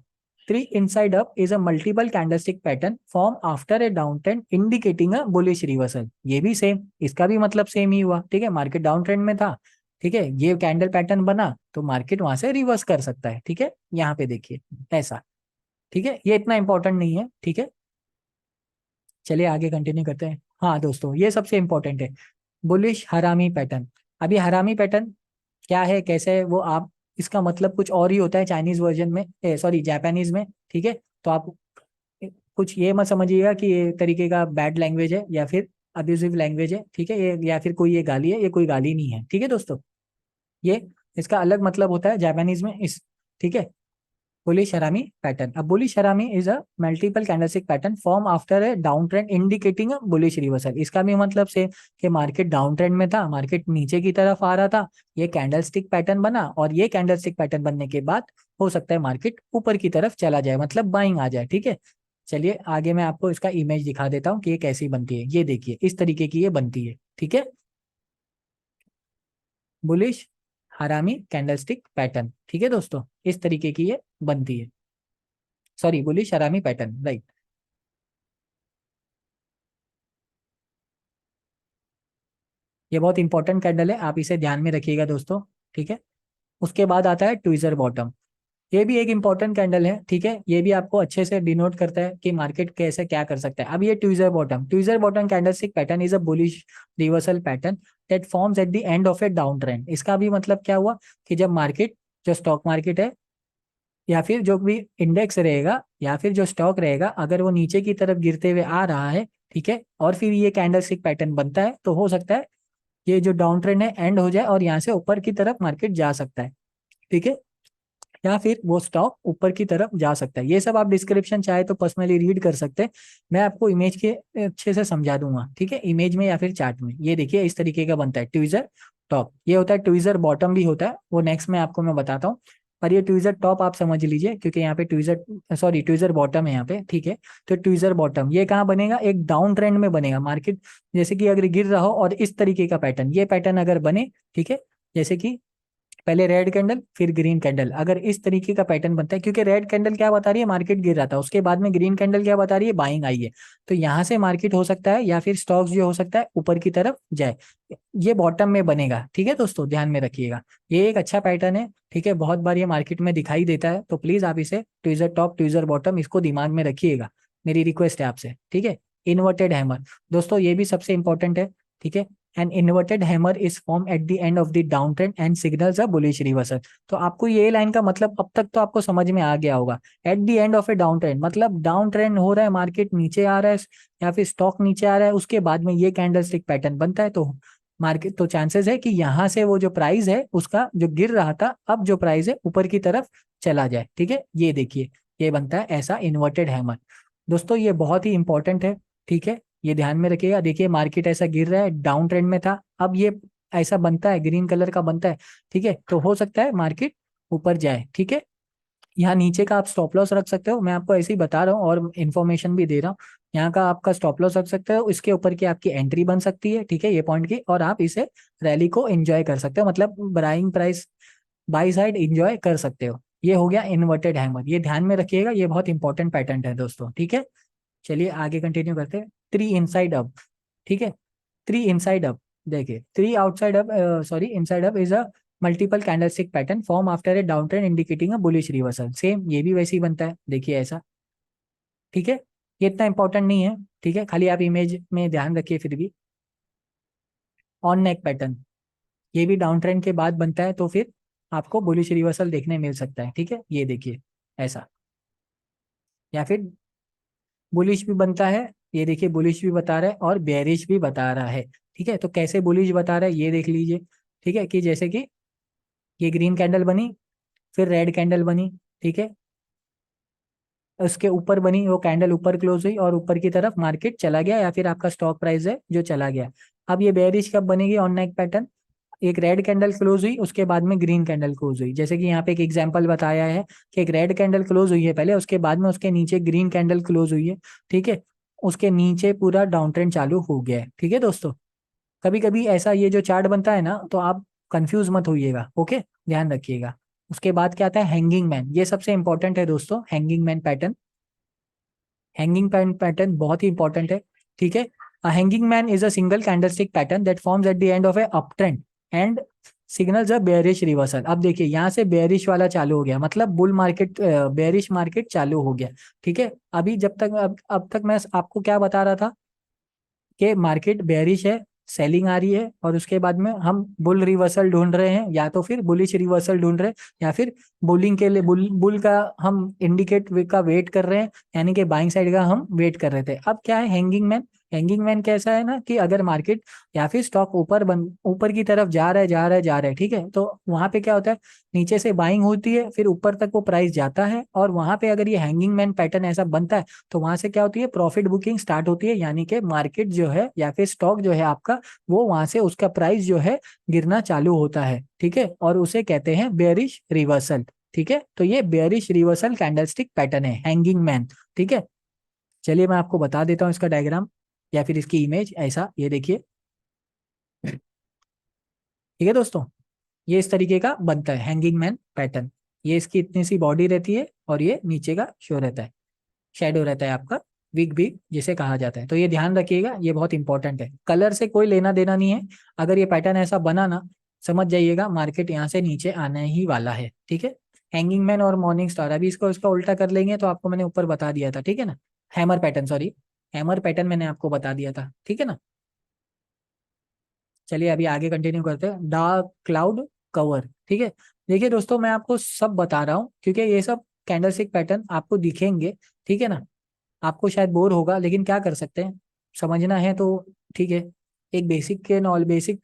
Three inside up is a multiple candlestick pattern formed after a downtrend indicating a bullish reversal। ये भी सेम, इसका भी मतलब सेम ही हुआ, ठीक है। मार्केट डाउन ट्रेंड में था, ठीक है, ये कैंडल पैटर्न बना तो मार्केट वहां से रिवर्स कर सकता है, ठीक है। यहाँ पे देखिए ऐसा, ठीक है। ये इतना इंपॉर्टेंट नहीं है, ठीक है। चलिए आगे कंटिन्यू करते हैं। हाँ दोस्तों, ये सबसे इंपॉर्टेंट है, बुलिश हरामी पैटर्न। अभी हरामी पैटर्न क्या है, कैसे है, वो आप, इसका मतलब कुछ और ही होता है चाइनीज वर्जन में, सॉरी जापानीज में, ठीक है। तो आप कुछ ये मत समझिएगा कि ये तरीके का बैड लैंग्वेज है या फिर अब्यूजिव लैंग्वेज है, ठीक है, ये या फिर कोई ये गाली है, ये कोई गाली नहीं है, ठीक है दोस्तों। ये इसका अलग मतलब होता है जापानीज में, इस, ठीक है। Bullish harami pattern. अब बुलिश हरामी is a multiple candlestick pattern form after a down trend indicating a bullish reversal. इसका भी मतलब से कि मार्केट डाउन ट्रेंड में था, मार्केट नीचे की तरफ आ रहा था, ये कैंडलस्टिक पैटर्न बना और ये कैंडलस्टिक पैटर्न बनने के बाद हो सकता है मार्केट ऊपर की तरफ चला जाए, मतलब बाइंग आ जाए, ठीक है। चलिए आगे मैं आपको इसका इमेज दिखा देता हूँ कि ये कैसी बनती है। ये देखिए इस तरीके की ये बनती है, ठीक है। बुलिश हरामी कैंडलस्टिक पैटर्न, ठीक है दोस्तों, इस तरीके की ये बनती है। Sorry, bullish harami pattern, right. ये बहुत इंपॉर्टेंट कैंडल है, आप इसे ध्यान में रखिएगा दोस्तों, ठीक है। उसके बाद आता है ट्विजर बॉटम। ये भी एक इंपॉर्टेंट कैंडल है, ठीक है। ये भी आपको अच्छे से डिनोट करता है कि मार्केट कैसे क्या कर सकता है। अब ये tweezer bottom candlestick pattern is a bullish reversal pattern that forms eight the end of A down trend. इसका भी मतलब क्या हुआ कि जब मार्केट, जो स्टॉक मार्केट है या फिर जो भी इंडेक्स रहेगा या फिर जो स्टॉक रहेगा, अगर वो नीचे की तरफ गिरते हुए आ रहा है, ठीक है, और फिर ये कैंडलस्टिक पैटर्न बनता है, तो हो सकता है ये जो डाउन ट्रेंड है एंड हो जाए और यहाँ से ऊपर की तरफ मार्केट जा सकता है, ठीक है, या फिर वो स्टॉक ऊपर की तरफ जा सकता है। ये सब आप डिस्क्रिप्शन चाहे तो पर्सनली रीड कर सकते हैं, मैं आपको इमेज के अच्छे से समझा दूंगा, ठीक है, इमेज में या फिर चार्ट में। ये देखिए इस तरीके का बनता है ट्विजर टॉप। ये होता है ट्विजर बॉटम भी होता है, वो नेक्स्ट में आपको मैं बताता हूँ। पर ये ट्विजर टॉप आप समझ लीजिए क्योंकि यहाँ पे ट्विजर, सॉरी ट्विजर बॉटम है यहाँ पे, ठीक है। तो ट्विजर बॉटम ये कहाँ बनेगा, एक डाउन ट्रेंड में बनेगा मार्केट, जैसे कि अगर गिर रहा हो और इस तरीके का पैटर्न, ये पैटर्न अगर बने, ठीक है, जैसे कि पहले रेड कैंडल फिर ग्रीन कैंडल, अगर इस तरीके का पैटर्न बनता है, क्योंकि रेड कैंडल क्या बता रही है, मार्केट गिर रहा था, उसके बाद में ग्रीन कैंडल क्या बता रही है, बाइंग आई है। तो यहाँ से मार्केट हो सकता है या फिर स्टॉक्स जो हो सकता है ऊपर की तरफ जाए, ये बॉटम में बनेगा, ठीक है दोस्तों, ध्यान में रखिएगा। ये एक अच्छा पैटर्न है, ठीक है, बहुत बार ये मार्केट में दिखाई देता है, तो प्लीज आप इसे ट्विजर टॉप ट्विजर बॉटम इसको दिमाग में रखिएगा, मेरी रिक्वेस्ट है आपसे, ठीक है। इन्वर्टेड हैमर, दोस्तों ये भी सबसे इंपॉर्टेंट है, ठीक है। An inverted hammer is formed at the end of the downtrend and signals a bullish reversal। तो आपको ये लाइन का मतलब अब तक तो आपको समझ में आ गया होगा। Eight the end of A down trend मतलब डाउन ट्रेंड हो रहा है, मार्केट नीचे आ रहा है या फिर स्टॉक नीचे आ रहा है, उसके बाद में ये कैंडल स्टिक पैटर्न बनता है, तो मार्केट, तो चांसेस है कि यहाँ से वो जो प्राइस है उसका जो गिर रहा था, अब जो प्राइस है ऊपर की तरफ चला जाए, ठीक है। ये देखिए ये बनता है ऐसा इन्वर्टेड हैमर। दोस्तों ये बहुत ही इंपॉर्टेंट है, ठीक है, ये ध्यान में रखिएगा। देखिए मार्केट ऐसा गिर रहा है, डाउन ट्रेंड में था, अब ये ऐसा बनता है, ग्रीन कलर का बनता है, ठीक है, तो हो सकता है मार्केट ऊपर जाए, ठीक है। यहाँ नीचे का आप स्टॉप लॉस रख सकते हो, मैं आपको ऐसे ही बता रहा हूँ और इन्फॉर्मेशन भी दे रहा हूँ। यहाँ का आपका स्टॉप लॉस रख सकते हो, इसके ऊपर की आपकी एंट्री बन सकती है, ठीक है, ये पॉइंट की, और आप इसे रैली को एंजॉय कर सकते हो, मतलब buying price by side enjoy कर सकते हो। ये हो गया इन्वर्टेड हैमर, ये ध्यान में रखिएगा, ये बहुत इंपॉर्टेंट पैटर्न है दोस्तों, ठीक है। चलिए आगे कंटिन्यू करते हैं। थ्री इनसाइड अप, ठीक है, थ्री इनसाइड अप, देखिए three outside up, sorry inside up is a multiple candlestick pattern form after a down trend indicating a bullish reversal. Same ये भी वैसे ही बनता है, देखिए ऐसा, ठीक है। ये इतना इंपॉर्टेंट नहीं है, ठीक है, खाली आप इमेज में ध्यान रखिए। फिर भी ऑन नेक पैटर्न, ये भी डाउन ट्रेंड के बाद बनता है, तो फिर आपको बुलिश रिवर्सल देखने मिल सकता है, ठीक है। ये देखिए ऐसा, या फिर बुलिश भी बनता है, ये देखिए बुलिश भी बता रहा है और बेरिश भी बता रहा है, ठीक है। तो कैसे बुलिश बता रहा है ये देख लीजिए, ठीक है, कि जैसे कि ये ग्रीन कैंडल बनी, फिर रेड कैंडल बनी, ठीक है, उसके ऊपर बनी, वो कैंडल ऊपर क्लोज हुई और ऊपर की तरफ मार्केट चला गया, या फिर आपका स्टॉक प्राइस है जो चला गया। अब ये बेरिश कब बनेगी ऑन नेक पैटर्न, एक रेड कैंडल क्लोज हुई, उसके बाद में ग्रीन कैंडल क्लोज हुई। जैसे कि यहाँ पे एक एग्जांपल बताया है कि एक रेड कैंडल क्लोज हुई है पहले, उसके बाद में उसके नीचे ग्रीन कैंडल क्लोज हुई है, ठीक है, उसके नीचे पूरा डाउन ट्रेंड चालू हो गया है, ठीक है दोस्तों। कभी कभी ऐसा ये जो चार्ट बनता है ना, तो आप कंफ्यूज मत होइएगा, ओके, ध्यान रखिएगा। उसके बाद क्या आता है, हैंगिंग मैन, ये सबसे इंपॉर्टेंट है दोस्तों, hanging man pattern. Hanging man pattern बहुत ही इंपॉर्टेंट है, ठीक है। Hanging man is a single candlestick pattern that forms eight the end of A up trend and signals a bearish reversal. अब देखिए यहाँ से बेयरिश वाला चालू हो गया, मतलब बुल मार्केट, बेयरिश मार्केट चालू हो गया, ठीक है। अभी जब तक अब तक मैं आपको क्या बता रहा था कि मार्केट बेयरिश है, सेलिंग आ रही है, और उसके बाद में हम बुल रिवर्सल ढूंढ रहे हैं, या तो फिर बुलिश रिवर्सल ढूंढ रहे हैं, या फिर बुलिंग के लिए बुल का हम इंडिकेट का वेट कर रहे हैं, यानी कि बाइंग साइड का हम वेट कर रहे थे। अब क्या है हैंगिंग मैन, हैंगिंग मैन कैसा है ना, कि अगर मार्केट या फिर स्टॉक ऊपर की तरफ जा रहा है, जा रहा है, जा रहा है, ठीक है, तो वहां पे क्या होता है, नीचे से बाइंग होती है, फिर ऊपर तक वो प्राइस जाता है, और वहां पे अगर ये हैंगिंग मैन पैटर्न ऐसा बनता है, तो वहां से क्या होती है, प्रॉफिट बुकिंग स्टार्ट होती है, यानी कि मार्केट जो है या फिर स्टॉक जो है आपका, वो वहां से उसका प्राइस जो है गिरना चालू होता है, ठीक है, और उसे कहते हैं बेयरिश रिवर्सल, ठीक है। तो ये बेयरिश रिवर्सल कैंडलस्टिक पैटर्न है, हैंगिंग मैन, ठीक है। चलिए मैं आपको बता देता हूँ इसका डायग्राम या फिर इसकी इमेज, ऐसा ये देखिए, ठीक है दोस्तों। ये इस तरीके का बनता है हैंगिंग मैन पैटर्न। ये इसकी इतनी सी बॉडी रहती है, और ये नीचे का शो रहता है, शेडो रहता है आपका, विग बिग जिसे कहा जाता है। तो ये ध्यान रखिएगा, ये बहुत इंपॉर्टेंट है, कलर से कोई लेना देना नहीं है। अगर ये पैटर्न ऐसा बना ना, समझ जाइएगा मार्केट यहाँ से नीचे आने ही वाला है, ठीक है। हैंगिंग मैन और मॉर्निंग स्टार, अभी इसको इसका उल्टा कर लेंगे, तो आपको मैंने ऊपर बता दिया था, ठीक है ना। Hammer pattern, sorry, hammer pattern मैंने आपको बता दिया था, ठीक है ना। चलिए अभी आगे कंटिन्यू करते हैं, डार्क क्लाउड कवर, ठीक है। देखिए दोस्तों, मैं आपको सब बता रहा हूँ क्योंकि ये सब कैंडलस्टिक पैटर्न आपको दिखेंगे, ठीक है ना। आपको शायद बोर होगा, लेकिन क्या कर सकते हैं, समझना है तो ठीक है। एक बेसिक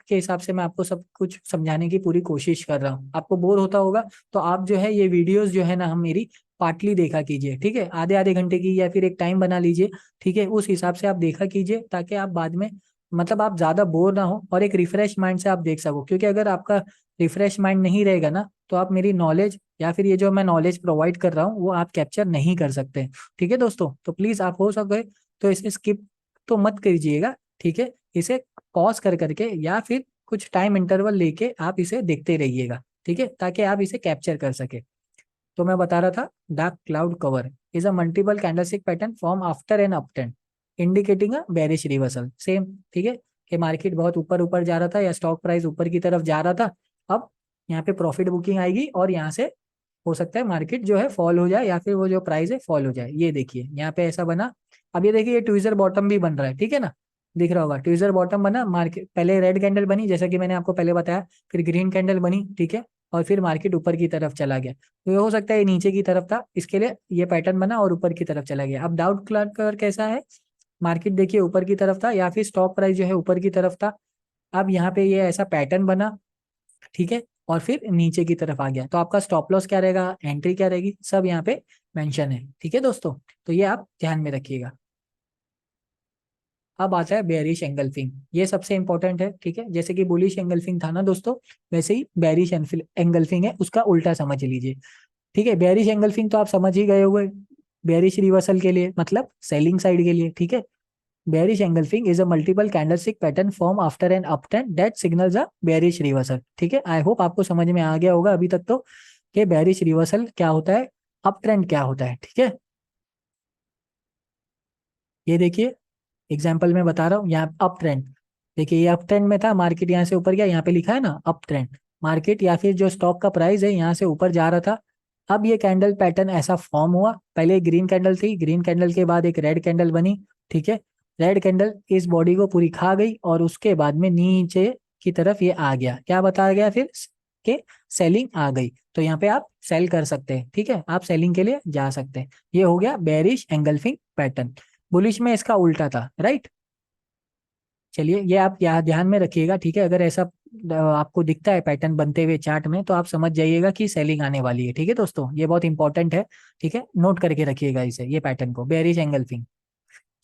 के हिसाब से मैं आपको सब कुछ समझाने की पूरी कोशिश कर रहा हूँ। आपको बोर होता होगा तो आप जो है ये वीडियोस जो है ना, हम मेरी पार्टली देखा कीजिए, ठीक है, आधे आधे घंटे की, या फिर एक टाइम बना लीजिए, ठीक है, उस हिसाब से आप देखा कीजिए, ताकि आप बाद में, मतलब आप ज्यादा बोर ना हो और एक रिफ्रेश माइंड से आप देख सको। क्योंकि अगर आपका रिफ्रेश माइंड नहीं रहेगा ना, तो आप मेरी नॉलेज या फिर ये जो मैं नॉलेज प्रोवाइड कर रहा हूँ वो आप कैप्चर नहीं कर सकते, ठीक है दोस्तों। तो प्लीज आप हो सके तो इसे स्किप तो मत कीजिएगा, ठीक है। इसे पॉज कर करके या फिर कुछ टाइम इंटरवल लेके आप इसे देखते रहिएगा, ठीक है, ताकि आप इसे कैप्चर कर सके। तो मैं बता रहा था, dark cloud cover is a multiple candlestick pattern form after an uptrend indicating a bearish reversal, same, ठीक है, कि मार्केट बहुत ऊपर ऊपर जा रहा था या स्टॉक प्राइस ऊपर की तरफ जा रहा था। अब यहाँ पे प्रॉफिट बुकिंग आएगी, और यहाँ से हो सकता है मार्केट जो है फॉल हो जाए, या फिर वो जो प्राइस है फॉल हो जाए। ये देखिए यहाँ पे ऐसा बना। अब ये देखिए, ये ट्विजर बॉटम भी बन रहा है, ठीक है ना, दिख रहा होगा, ट्विजर बॉटम बना, मार्केट पहले रेड कैंडल बनी जैसा कि मैंने आपको पहले बताया, फिर ग्रीन कैंडल बनी, ठीक है, और फिर मार्केट ऊपर की तरफ चला गया। तो ये हो सकता है ये नीचे की तरफ था, इसके लिए ये पैटर्न बना और ऊपर की तरफ चला गया। अब डाउट क्लॉक कलर कैसा है, मार्केट देखिए ऊपर की तरफ था, या फिर स्टॉक प्राइस जो है ऊपर की तरफ था। अब यहाँ पे ये ऐसा पैटर्न बना, ठीक है, और फिर नीचे की तरफ आ गया, तो आपका स्टॉप लॉस क्या रहेगा, एंट्री क्या रहेगी, सब यहाँ पे मेंशन है, ठीक है दोस्तों। तो ये आप ध्यान में रखिएगा। अब आता है बेरिश एंगल्फिंग, ये सबसे इंपॉर्टेंट है, ठीक है। जैसे कि बुलिश एंगल्फिंग था ना दोस्तों, वैसे ही बेरिश एंगल्फिंग है, उसका उल्टा समझ लीजिए, ठीक है। बेरिश एंगल्फिंग तो आप समझ ही गए हुए, बेरिश रिवर्सल के लिए मतलब सेलिंग साइड के लिए, ठीक है। Bearish engulfing is a multiple candlestick pattern form after an uptrend that signals a bearish reversal, ठीक है। आई होप आपको समझ में आ गया होगा अभी तक तो, कि बेरिश रिवर्सल क्या होता है, अप ट्रेंड क्या होता है, ठीक है। ये देखिए एग्जाम्पल में बता रहा हूँ, यहाँ अप ट्रेंड, देखिए ये अप ट्रेंड में था, मार्केट यहाँ से ऊपर गया, यहाँ पे लिखा है ना अप ट्रेंड, मार्केट या फिर जो स्टॉक का प्राइस है यहाँ से ऊपर जा रहा था। अब ये कैंडल पैटर्न ऐसा फॉर्म हुआ, पहले ग्रीन कैंडल थी, ग्रीन कैंडल के बाद एक रेड कैंडल बनी, ठीक है। रेड कैंडल इस बॉडी को पूरी खा गई और उसके बाद में नीचे की तरफ ये आ गया, क्या बताया गया फिर के सेलिंग आ गई। तो यहाँ पे आप सेल कर सकते हैं, ठीक है, आप सेलिंग के लिए जा सकते हैं। ये हो गया बेरिश एंगल्फिंग पैटर्न। बुलिश में इसका उल्टा था, राइट। चलिए ये आप यहाँ ध्यान में रखिएगा, ठीक है। अगर ऐसा आपको दिखता है पैटर्न बनते हुए चार्ट में, तो आप समझ जाइएगा कि सेलिंग आने वाली है, ठीक है दोस्तों। ये बहुत इंपॉर्टेंट है, ठीक है, नोट करके रखिएगा इसे, ये पैटर्न को, बेरिश एंगल्फिंग।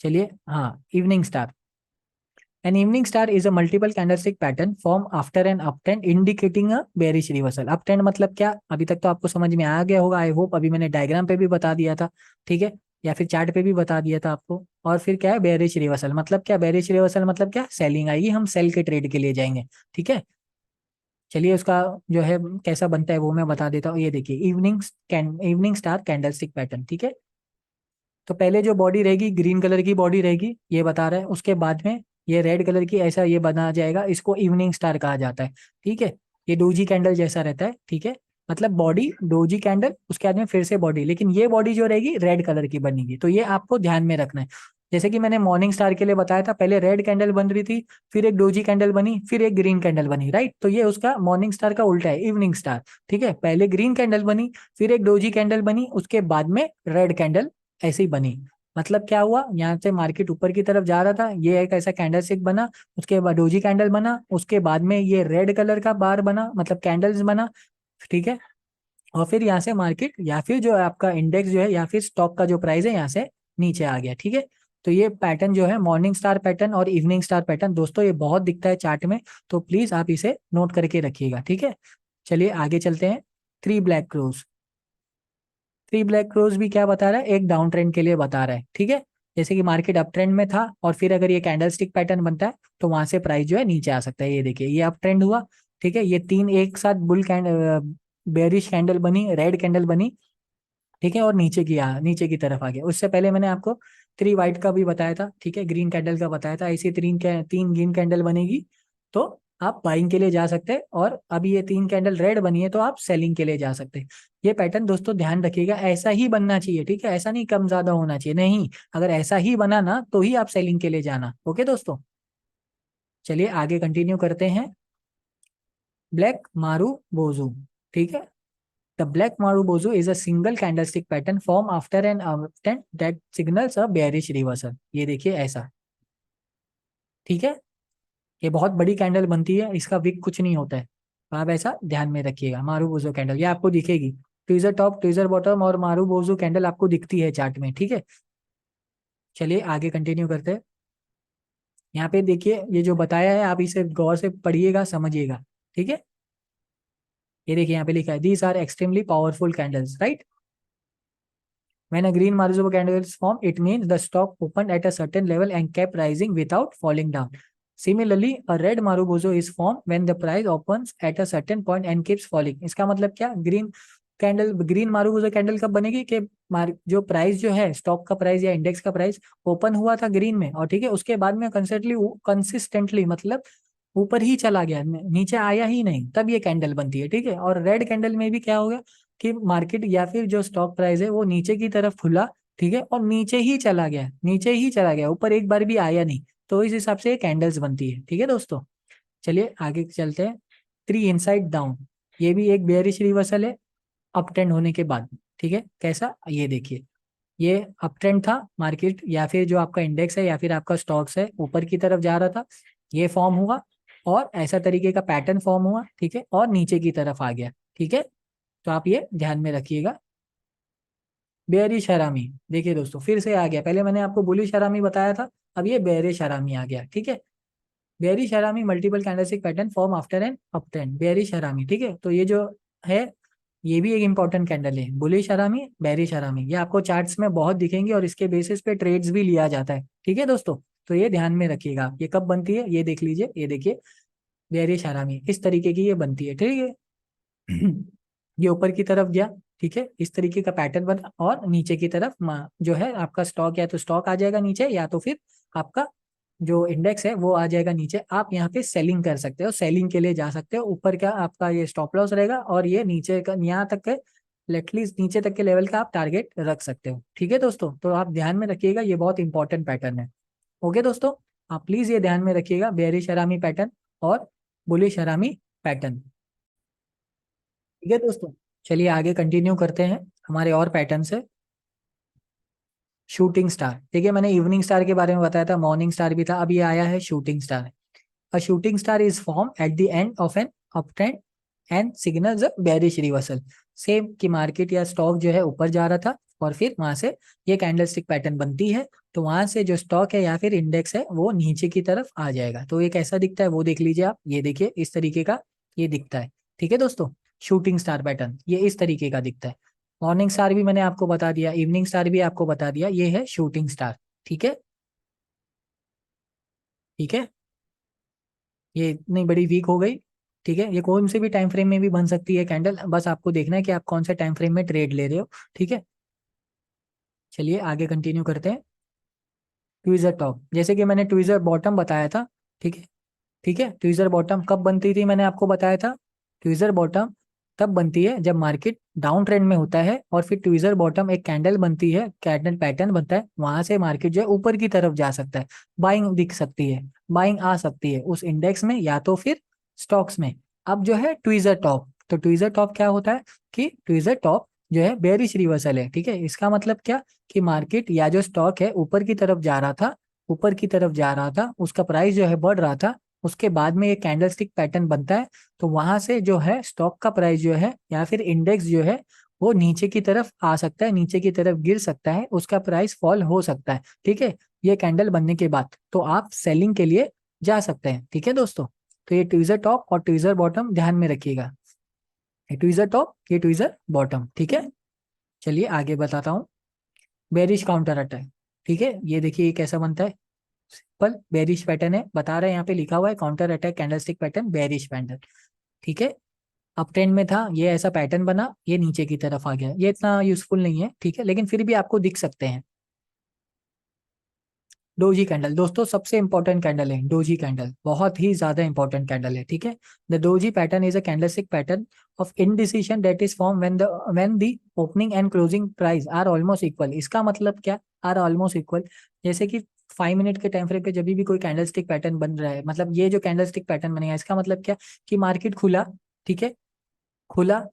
चलिए हाँ, evening star. An evening star is a multiple candlestick pattern formed after an uptrend indicating a bearish reversal. uptrend मतलब क्या, अभी तक तो आपको समझ में आ गया होगा आई होप। अभी मैंने डायग्राम पे भी बता दिया था, ठीक है, या फिर चार्ट पे भी बता दिया था आपको। और फिर क्या है बेरिश रिवर्सल, मतलब क्या, बेरिश रिवर्सल मतलब क्या, सेलिंग आएगी, हम सेल के ट्रेड के लिए जाएंगे, ठीक है। चलिए उसका जो है कैसा बनता है वो मैं बता देता हूँ। ये देखिए इवनिंग स्टार कैंडलस्टिक पैटर्न, ठीक है। तो पहले जो बॉडी रहेगी ग्रीन कलर की बॉडी रहेगी, ये बता रहा है। उसके बाद में ये रेड कलर की ऐसा ये बना जाएगा, इसको इवनिंग स्टार कहा जाता है, ठीक है। ये डोजी कैंडल जैसा रहता है, ठीक है, मतलब बॉडी डोजी कैंडल, उसके बाद में फिर से बॉडी, लेकिन ये बॉडी जो रहेगी रेड कलर की बनेगी। तो ये आपको ध्यान में रखना है। जैसे कि मैंने मॉर्निंग स्टार के लिए बताया था, पहले रेड कैंडल बन रही थी, फिर एक डोजी कैंडल बनी, फिर एक ग्रीन कैंडल बनी, राइट। तो ये उसका मॉर्निंग स्टार का उल्टा है, इवनिंग स्टार, ठीक है। पहले ग्रीन कैंडल बनी, फिर एक डोजी कैंडल बनी, उसके बाद में रेड कैंडल ऐसे ही बनी। मतलब क्या हुआ, यहाँ से मार्केट ऊपर की तरफ जा रहा था, ये एक ऐसा कैंडल स्टिक बना, उसके बाद डोजी कैंडल बना, उसके बाद में ये रेड कलर का बार बना, मतलब कैंडल्स बना, ठीक है। और फिर यहाँ से मार्केट या फिर जो आपका इंडेक्स जो है या फिर स्टॉक का जो प्राइस है यहाँ से नीचे आ गया, ठीक है। तो ये पैटर्न जो है मॉर्निंग स्टार पैटर्न और इवनिंग स्टार पैटर्न, दोस्तों ये बहुत दिखता है चार्ट में, तो प्लीज आप इसे नोट करके रखिएगा, ठीक है। चलिए आगे चलते हैं। Three black crows. Three black crows भी क्या बता रहा है, एक डाउन ट्रेंड के लिए बता रहा है, ठीक है। जैसे कि मार्केट अप ट्रेंड में था और फिर अगर ये कैंडल स्टिक पैटर्न बनता है तो वहां से प्राइस जो है नीचे आ सकता है। ये देखिए ये अप ट्रेंड हुआ, ठीक है, ये तीन एक साथ बुल बेरिश कैंडल बनी, रेड कैंडल बनी, ठीक है, और नीचे की तरफ आ गया। उससे पहले मैंने आपको थ्री वाइट का भी बताया था, ठीक है, ग्रीन कैंडल का बताया था। ऐसी तीन ग्रीन कैंडल बनेगी तो आप बाइंग के लिए जा सकते हैं, और अभी ये तीन कैंडल रेड बनी है तो आप सेलिंग के लिए जा सकते हैं। ये पैटर्न दोस्तों ध्यान रखिएगा, ऐसा ही बनना चाहिए, ठीक है, ऐसा नहीं कम ज्यादा होना चाहिए, नहीं, अगर ऐसा ही बना ना तो ही आप सेलिंग के लिए जाना, ओके दोस्तों। चलिए आगे कंटिन्यू करते हैं। ब्लैक मारू बोजू, ठीक है। The black Marubozu is a single candlestick pattern formed after an uptrend that signals a bearish reversal. ये देखिए ऐसा, ठीक है। ये बहुत बड़ी कैंडल बनती है, इसका विक कुछ नहीं होता है, तो आप ऐसा ध्यान में रखिएगा। मारूबोजो कैंडल ये आपको दिखेगी, ट्विजर टॉप ट्विजर बॉटम और मारूबोजो कैंडल आपको दिखती है चार्ट में, ठीक है। चलिए आगे कंटिन्यू करते हैं। यहाँ पे देखिए ये जो बताया है आप इसे गौर से पढ़िएगा, समझिएगा, ठीक है। ये देखिए यहाँ पे लिखा है these are extremely powerful candles, right. When a green Marubozu candle is formed, it means the stock opened at a certain level and kept rising without falling down. Similarly, a red Marubozu is formed when the price opens at a certain point and keeps falling. इसका मतलब क्या, green मारूबोजो candle कब बनेगी कि जो price जो है stock का प्राइस या इंडेक्स का प्राइस ओपन हुआ था ग्रीन में, और ठीक है उसके बाद में कंसिस्टेंटली मतलब ऊपर ही चला गया, नीचे आया ही नहीं, तब ये कैंडल बनती है, ठीक है। और रेड कैंडल में भी क्या होगा कि मार्केट या फिर जो स्टॉक प्राइस है वो नीचे की तरफ खुला, ठीक है, और नीचे ही चला गया, ऊपर एक बार भी आया नहीं, तो इस हिसाब से कैंडल्स बनती है, ठीक है दोस्तों। चलिए आगे चलते हैं। थ्री इनसाइड डाउन, ये भी एक बेयरिश रिवर्सल है अप ट्रेंड होने के बाद, ठीक है। कैसा, ये देखिए ये अप ट्रेंड था, मार्केट या फिर जो आपका इंडेक्स है या फिर आपका स्टॉक्स है ऊपर की तरफ जा रहा था, ये फॉर्म हुआ और ऐसा तरीके का पैटर्न फॉर्म हुआ, ठीक है, और नीचे की तरफ आ गया, ठीक है। तो आप ये ध्यान में रखिएगा। बेरिश हरामी, देखिए दोस्तों फिर से आ गया, पहले मैंने आपको बुलिश हरामी बताया था, अब ये बेरिश हरामी आ गया, ठीक है। Bearish harami multiple candlestick pattern form after an up trend, bearish harami, ठीक है। तो ये जो है ये भी एक इंपॉर्टेंट कैंडल है, बुलिश हरामी बेरिश हरामी, ये आपको चार्ट्स में बहुत दिखेंगे और इसके बेसिस पे ट्रेड्स भी लिया जाता है, ठीक है दोस्तों। तो ये ध्यान में रखिएगा, ये कब बनती है ये देख लीजिए, ये देखिए बेरिश हरामी इस तरीके की ये बनती है, ठीक है। ये ऊपर की तरफ गया, ठीक है, इस तरीके का पैटर्न बना, और नीचे की तरफ जो है आपका स्टॉक या तो स्टॉक आ जाएगा नीचे, या तो फिर आपका जो इंडेक्स है वो आ जाएगा नीचे। आप यहाँ पे सेलिंग कर सकते हो, सेलिंग के लिए जा सकते हो। ऊपर का आपका ये स्टॉप लॉस रहेगा और ये नीचे का यहाँ तक है एटलीस्ट नीचे तक के लेवल का आप टारगेट रख सकते हो। ठीक है दोस्तों, तो आप ध्यान में रखिएगा, ये बहुत इंपॉर्टेंट पैटर्न है। ओके दोस्तों, आप प्लीज ये ध्यान में रखिएगा, बेरिश हरामी पैटर्न और बुलिश हरामी पैटर्न। ठीक है दोस्तों, चलिए आगे कंटिन्यू करते हैं हमारे और पैटर्न से। शूटिंग स्टार, ठीक है, मैंने इवनिंग स्टार के बारे में बताया था, मॉर्निंग स्टार भी था, अब ये आया है shooting star. A shooting star is form at the end of an uptrend and signals a bearish reversal. Same कि मार्केट या स्टॉक जो है ऊपर जा रहा था और फिर वहां से ये कैंडलस्टिक पैटर्न बनती है, तो वहां से जो स्टॉक है या फिर इंडेक्स है वो नीचे की तरफ आ जाएगा। तो ये कैसा दिखता है वो देख लीजिए आप, ये देखिए इस तरीके का ये दिखता है। ठीक है दोस्तों, शूटिंग स्टार पैटर्न ये इस तरीके का दिखता है। मॉर्निंग स्टार भी मैंने आपको बता दिया, इवनिंग स्टार भी आपको बता दिया, ये है शूटिंग स्टार। ठीक है, ठीक है, ये इतनी बड़ी वीक हो गई। ठीक है, ये कौन से भी टाइम फ्रेम में भी बन सकती है कैंडल, बस आपको देखना है कि आप कौन से टाइम फ्रेम में ट्रेड ले रहे हो। ठीक है, चलिए आगे कंटिन्यू करते हैं। ट्विजर टॉप, जैसे कि मैंने ट्विजर बॉटम बताया था। ठीक है, ठीक है, ट्विजर बॉटम कब बनती थी मैंने आपको बताया था। ट्विजर बॉटम तब बनती है जब मार्केट डाउन ट्रेंड में होता है और फिर ट्विजर बॉटम एक कैंडल बनती है, कैंडल पैटर्न बनता है, वहां से मार्केट जो है ऊपर की तरफ जा सकता है, बाइंग दिख सकती है, बाइंग आ सकती है उस इंडेक्स में या तो फिर स्टॉक्स में। अब जो है ट्विजर टॉप, तो ट्विजर टॉप क्या होता है कि ट्विजर टॉप जो है बेरिश रिवर्सल है। ठीक है, इसका मतलब क्या कि मार्केट या जो स्टॉक है ऊपर की तरफ जा रहा था, ऊपर की तरफ जा रहा था, उसका प्राइस जो है बढ़ रहा था, उसके बाद में ये कैंडलस्टिक पैटर्न बनता है, तो वहां से जो है स्टॉक का प्राइस जो है या फिर इंडेक्स जो है वो नीचे की तरफ आ सकता है, नीचे की तरफ गिर सकता है, उसका प्राइस फॉल हो सकता है। ठीक है, ये कैंडल बनने के बाद तो आप सेलिंग के लिए जा सकते हैं। ठीक है दोस्तों, तो ये ट्विजर टॉप और ट्विजर बॉटम ध्यान में रखिएगा, ये ट्विजर टॉप ये ट्विजर बॉटम। ठीक है, चलिए आगे बताता हूँ। बेरिश काउंटर अटैक, ठीक है, ये देखिए ये कैसा बनता है, सिंपल बेरिश पैटर्न है, बता रहे हैं यहाँ पे लिखा हुआ है counter attack candlestick pattern bearish pattern. ठीक है, अप ट्रेंड में था, ये ऐसा पैटर्न बना, ये नीचे की तरफ आ गया, ये इतना यूजफुल नहीं है। ठीक है, लेकिन फिर भी आपको दिख सकते हैं। डोजी कैंडल दोस्तों सबसे इंपॉर्टेंट कैंडल है, डोजी कैंडल बहुत ही ज्यादा इंपॉर्टेंट कैंडल है। ठीक है, the doji pattern is a candlestick pattern of indecision that is form when the opening and closing price are almost equal. इसका मतलब क्या, आर ऑलमोस्ट इक्वल, जैसे कि 5 मिनट के टाइम फ्रेम पे जब भी कोई कैंडलस्टिक पैटर्न बन रहा है, मतलब ये जो कैंडलस्टिक पैटर्न बनेगा इसका मतलब क्या कि मार्केट खुला, ठीक है, खुला,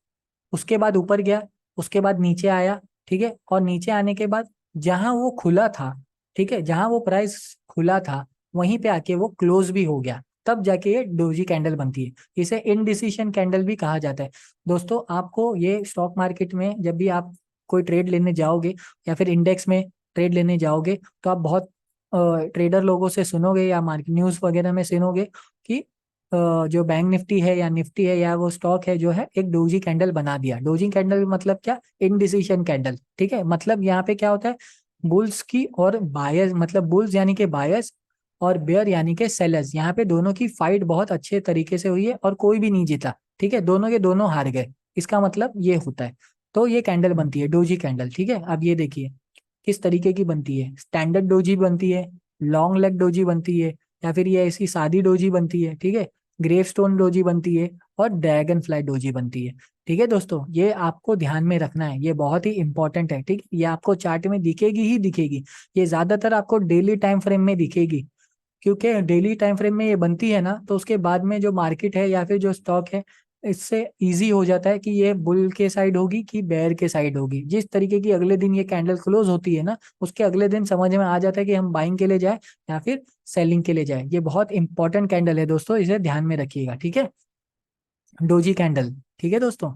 उसके बाद ऊपर गया, उसके बाद नीचे आया। ठीक है, और नीचे आने के बाद जहां वो खुला था, ठीक है, जहां वो प्राइस खुला था वहीं पे आके वो क्लोज भी हो गया, तब जाके ये डोजी कैंडल बनती है। इसे इनडिसीजन कैंडल भी कहा जाता है। दोस्तों आपको ये स्टॉक मार्केट में जब भी आप कोई ट्रेड लेने जाओगे या फिर इंडेक्स में ट्रेड लेने जाओगे, तो आप बहुत ट्रेडर लोगों से सुनोगे या मार्केट न्यूज वगैरह में सुनोगे कि जो बैंक निफ्टी है या निफ्टी है या वो स्टॉक है जो है एक डोजी कैंडल बना दिया। डोजी कैंडल मतलब क्या, इनडिसीजन कैंडल। ठीक है, मतलब यहाँ पे क्या होता है, बुल्स की और बायर्स, मतलब बुल्स यानी कि बायर्स और बेयर यानी कि सेलर्स, यहाँ पे दोनों की फाइट बहुत अच्छे तरीके से हुई है और कोई भी नहीं जीता। ठीक है, दोनों के दोनों हार गए, इसका मतलब ये होता है। तो ये कैंडल बनती है डोजी कैंडल। ठीक है, अब ये देखिए किस तरीके की बनती है, स्टैंडर्ड डोजी बनती है, लॉन्ग लेग डोजी बनती है, या फिर ये ऐसी सादी डोजी बनती है। ठीक है, ग्रेवस्टोन डोजी बनती है और ड्रैगन फ्लाई डोजी बनती है। ठीक है दोस्तों, ये आपको ध्यान में रखना है, ये बहुत ही इंपॉर्टेंट है। ठीक, ये आपको चार्ट में दिखेगी ही दिखेगी, ये ज्यादातर आपको डेली टाइम फ्रेम में दिखेगी, क्योंकि डेली टाइम फ्रेम में ये बनती है ना, तो उसके बाद में जो मार्केट है या फिर जो स्टॉक है, इससे इजी हो जाता है कि ये बुल के साइड होगी कि बेयर के साइड होगी। जिस तरीके की अगले दिन ये कैंडल क्लोज होती है ना, उसके अगले दिन समझ में आ जाता है कि हम बाइंग के लिए जाए या फिर सेलिंग के लिए जाए। ये बहुत इंपॉर्टेंट कैंडल है दोस्तों, इसे ध्यान में रखिएगा। ठीक है, डोजी कैंडल। ठीक है दोस्तों,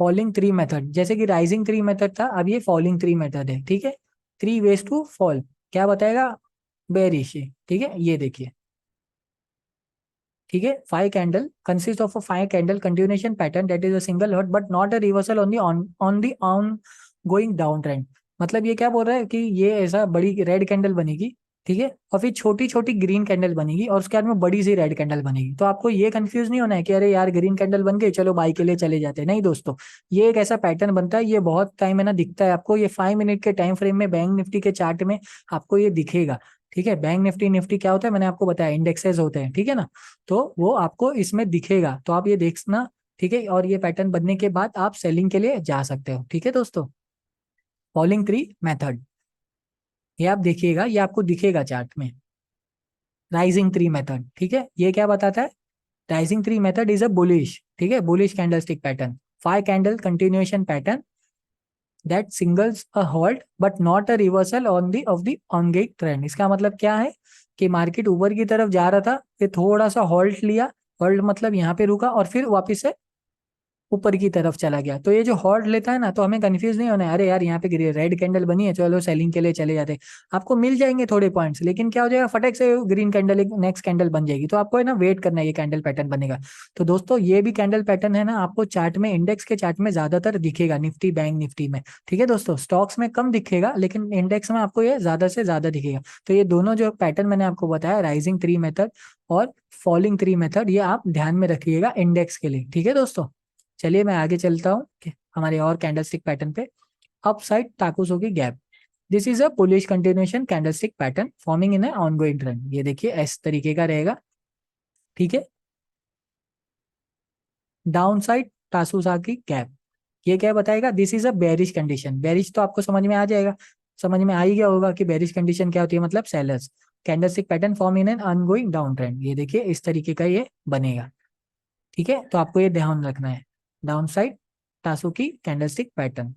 फॉलिंग थ्री मेथड, जैसे कि राइजिंग थ्री मेथड था, अब ये फॉलिंग थ्री मेथड है। ठीक है, थ्री वेज टू फॉल, क्या बताएगा, बेरिश। ठीक है, ये देखिए, ठीक है, five candle consist of a five candle continuation pattern that is a single hot but not a reversal on going down trend. मतलब ये क्या बोल रहा है कि ये ऐसा बड़ी रेड कैंडल बनेगी, ठीक है, और फिर छोटी छोटी ग्रीन कैंडल बनेगी और उसके बाद में बड़ी सी रेड कैंडल बनेगी। तो आपको ये कंफ्यूज नहीं होना है कि अरे यार ग्रीन कैंडल बन गई चलो बाई के लिए चले जाते हैं, नहीं दोस्तों, ये एक ऐसा पैटर्न बनता है, ये बहुत टाइम है ना दिखता है आपको, ये 5 मिनट के टाइम फ्रेम में बैंक निफ्टी के चार्ट में आपको ये दिखेगा। ठीक है। बैंक निफ्टी निफ्टी क्या होता है मैंने आपको बताया, इंडेक्सेस होते हैं, ठीक है ना। तो वो आपको इसमें दिखेगा, तो आप ये देखना, ठीक है। और ये पैटर्न बनने के बाद आप सेलिंग के लिए जा सकते हो, ठीक है दोस्तों। फॉलिंग थ्री मेथड, ये आप देखिएगा, ये आपको दिखेगा चार्ट में। राइजिंग थ्री मेथड, ठीक है, ये क्या बताता है? Rising three method is a bullish, ठीक है, bullish candlestick pattern, 5 candle continuation pattern that singles a halt but not a reversal on the of the ongoing trend. इसका मतलब क्या है कि मार्केट ऊपर की तरफ जा रहा था, फिर थोड़ा सा हॉल्ट लिया, हॉल्ट मतलब यहाँ पे रुका और फिर वापस से ऊपर की तरफ चला गया। तो ये जो हॉल्ट लेता है ना, तो हमें कंफ्यूज नहीं होना है, अरे यार यहाँ पे रेड कैंडल बनी है, चलो सेलिंग के लिए चले जाते हैं। आपको मिल जाएंगे थोड़े पॉइंट्स, लेकिन क्या हो जाएगा, फटक से ग्रीन कैंडल एक नेक्स्ट कैंडल बन जाएगी। तो आपको है ना वेट करना है, ये कैंडल पैटर्न बनेगा। तो दोस्तों ये भी कैंडल पैटर्न है ना, आपको चार्ट में, इंडेक्स के चार्ट में ज्यादातर दिखेगा, निफ्टी बैंक निफ्टी में, ठीक है दोस्तों। स्टॉक्स में कम दिखेगा, लेकिन इंडेक्स में आपको ये ज्यादा से ज्यादा दिखेगा। तो ये दोनों जो पैटर्न मैंने आपको बताया, राइजिंग थ्री मेथड और फॉलिंग थ्री मेथड, ये आप ध्यान में रखिएगा इंडेक्स के लिए, ठीक है दोस्तों। चलिए मैं आगे चलता हूँ हमारे और कैंडलस्टिक पैटर्न पे। अपसाइड टाकुसो की gap, this is a bullish continuation candlestick pattern forming in ongoing trend. ये देखिए इस तरीके का रहेगा, ठीक है। डाउन साइड टासुसा की गैप, ये क्या बताएगा, this is a bearish condition. Bearish तो आपको समझ में आ जाएगा, समझ में आ ही गया होगा कि बेरिश कंडीशन क्या होती है, मतलब sellers. Candlestick pattern form in an ongoing down trend, ये देखिए इस तरीके का ये बनेगा, ठीक है। तो आपको ये ध्यान रखना है, डाउन साइड टासू की कैंडलस्टिक पैटर्न।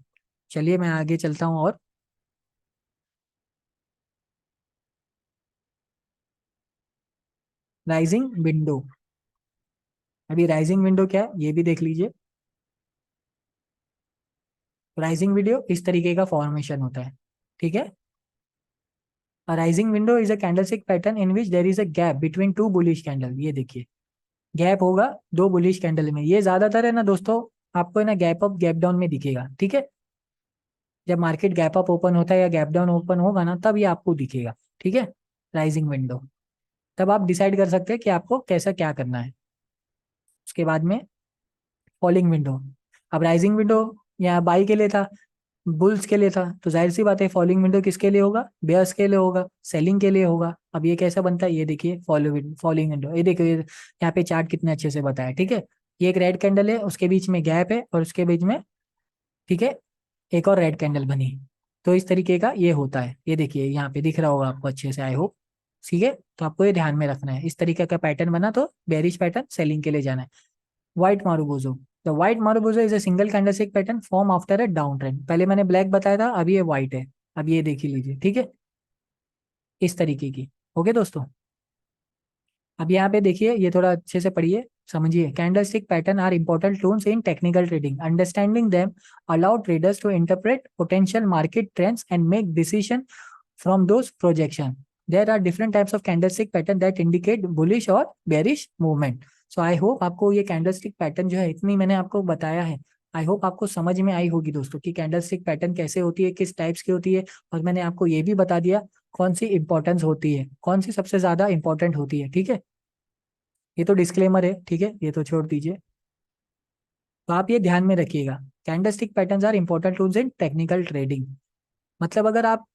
चलिए मैं आगे चलता हूँ। और राइजिंग विंडो, अभी राइजिंग विंडो क्या है ये भी देख लीजिए। राइजिंग विंडो इस तरीके का फॉर्मेशन होता है, ठीक है। Rising window is a candlestick pattern in which there is a gap between two bullish candle, ये देखिए गैप होगा दो बुलिश कैंडल में। ये ज्यादातर है ना दोस्तों, आपको है ना गैप अप गैप डाउन में दिखेगा, ठीक है। जब मार्केट गैप अप ओपन होता है या गैप डाउन ओपन होगा ना, तब ये आपको दिखेगा, ठीक है, राइजिंग विंडो। तब आप डिसाइड कर सकते हैं कि आपको कैसा क्या करना है। उसके बाद में फॉलिंग विंडो, अब राइजिंग विंडो यहाँ बाई के लिए था, बुल्स के लिए था, तो जाहिर सी बात है फॉलिंग विंडो किसके लिए होगा, बेयर्स के लिए होगा, सेलिंग के लिए होगा। अब ये कैसा बनता है, ये देखिए फॉलिंग विंडो, ये देखिए यहाँ पे चार्ट कितने अच्छे से बताया, ठीक है। ये एक रेड कैंडल है, उसके बीच में गैप है, और उसके बीच में, ठीक है, एक और रेड कैंडल बनी। तो इस तरीके का ये होता है, ये देखिए यहाँ पे दिख रहा होगा आपको अच्छे से, आई होप, ठीक है। तो आपको ये ध्यान में रखना है, इस तरीके का पैटर्न बना तो बेरिश पैटर्न, सेलिंग के लिए जाना है। White marubozu, the white marubozu is a single candlestick pattern form after a down trend. पहले मैंने ब्लैक बताया था, अभी ये व्हाइट है। अब ये देख ही लीजिए, ठीक है, इस तरीके की। ओके दोस्तों, अब यहाँ पे देखिए, ये थोड़ा अच्छे से पढ़िए, समझिए। Candlestick pattern are important tools in technical trading, understanding them allow traders to interpret potential market trends and make decision from those projection. There are different types of candlestick pattern that indicate bullish और bearish movement. So I hope आपको ये candlestick pattern जो है, इतनी मैंने आपको बताया है, आई होप आपको समझ में आई होगी दोस्तों कि कैंडलस्टिक पैटर्न कैसे होती है, किस टाइप्स की होती है। और मैंने आपको ये भी बता दिया कौन सी इंपॉर्टेंस होती है, कौन सी सबसे ज्यादा इंपॉर्टेंट होती है, ठीक है। ये तो डिस्क्लेमर है, ठीक है, ये तो छोड़ दीजिए। तो आप ये ध्यान में रखिएगा, candlestick patterns are important tools in technical trading. मतलब अगर आप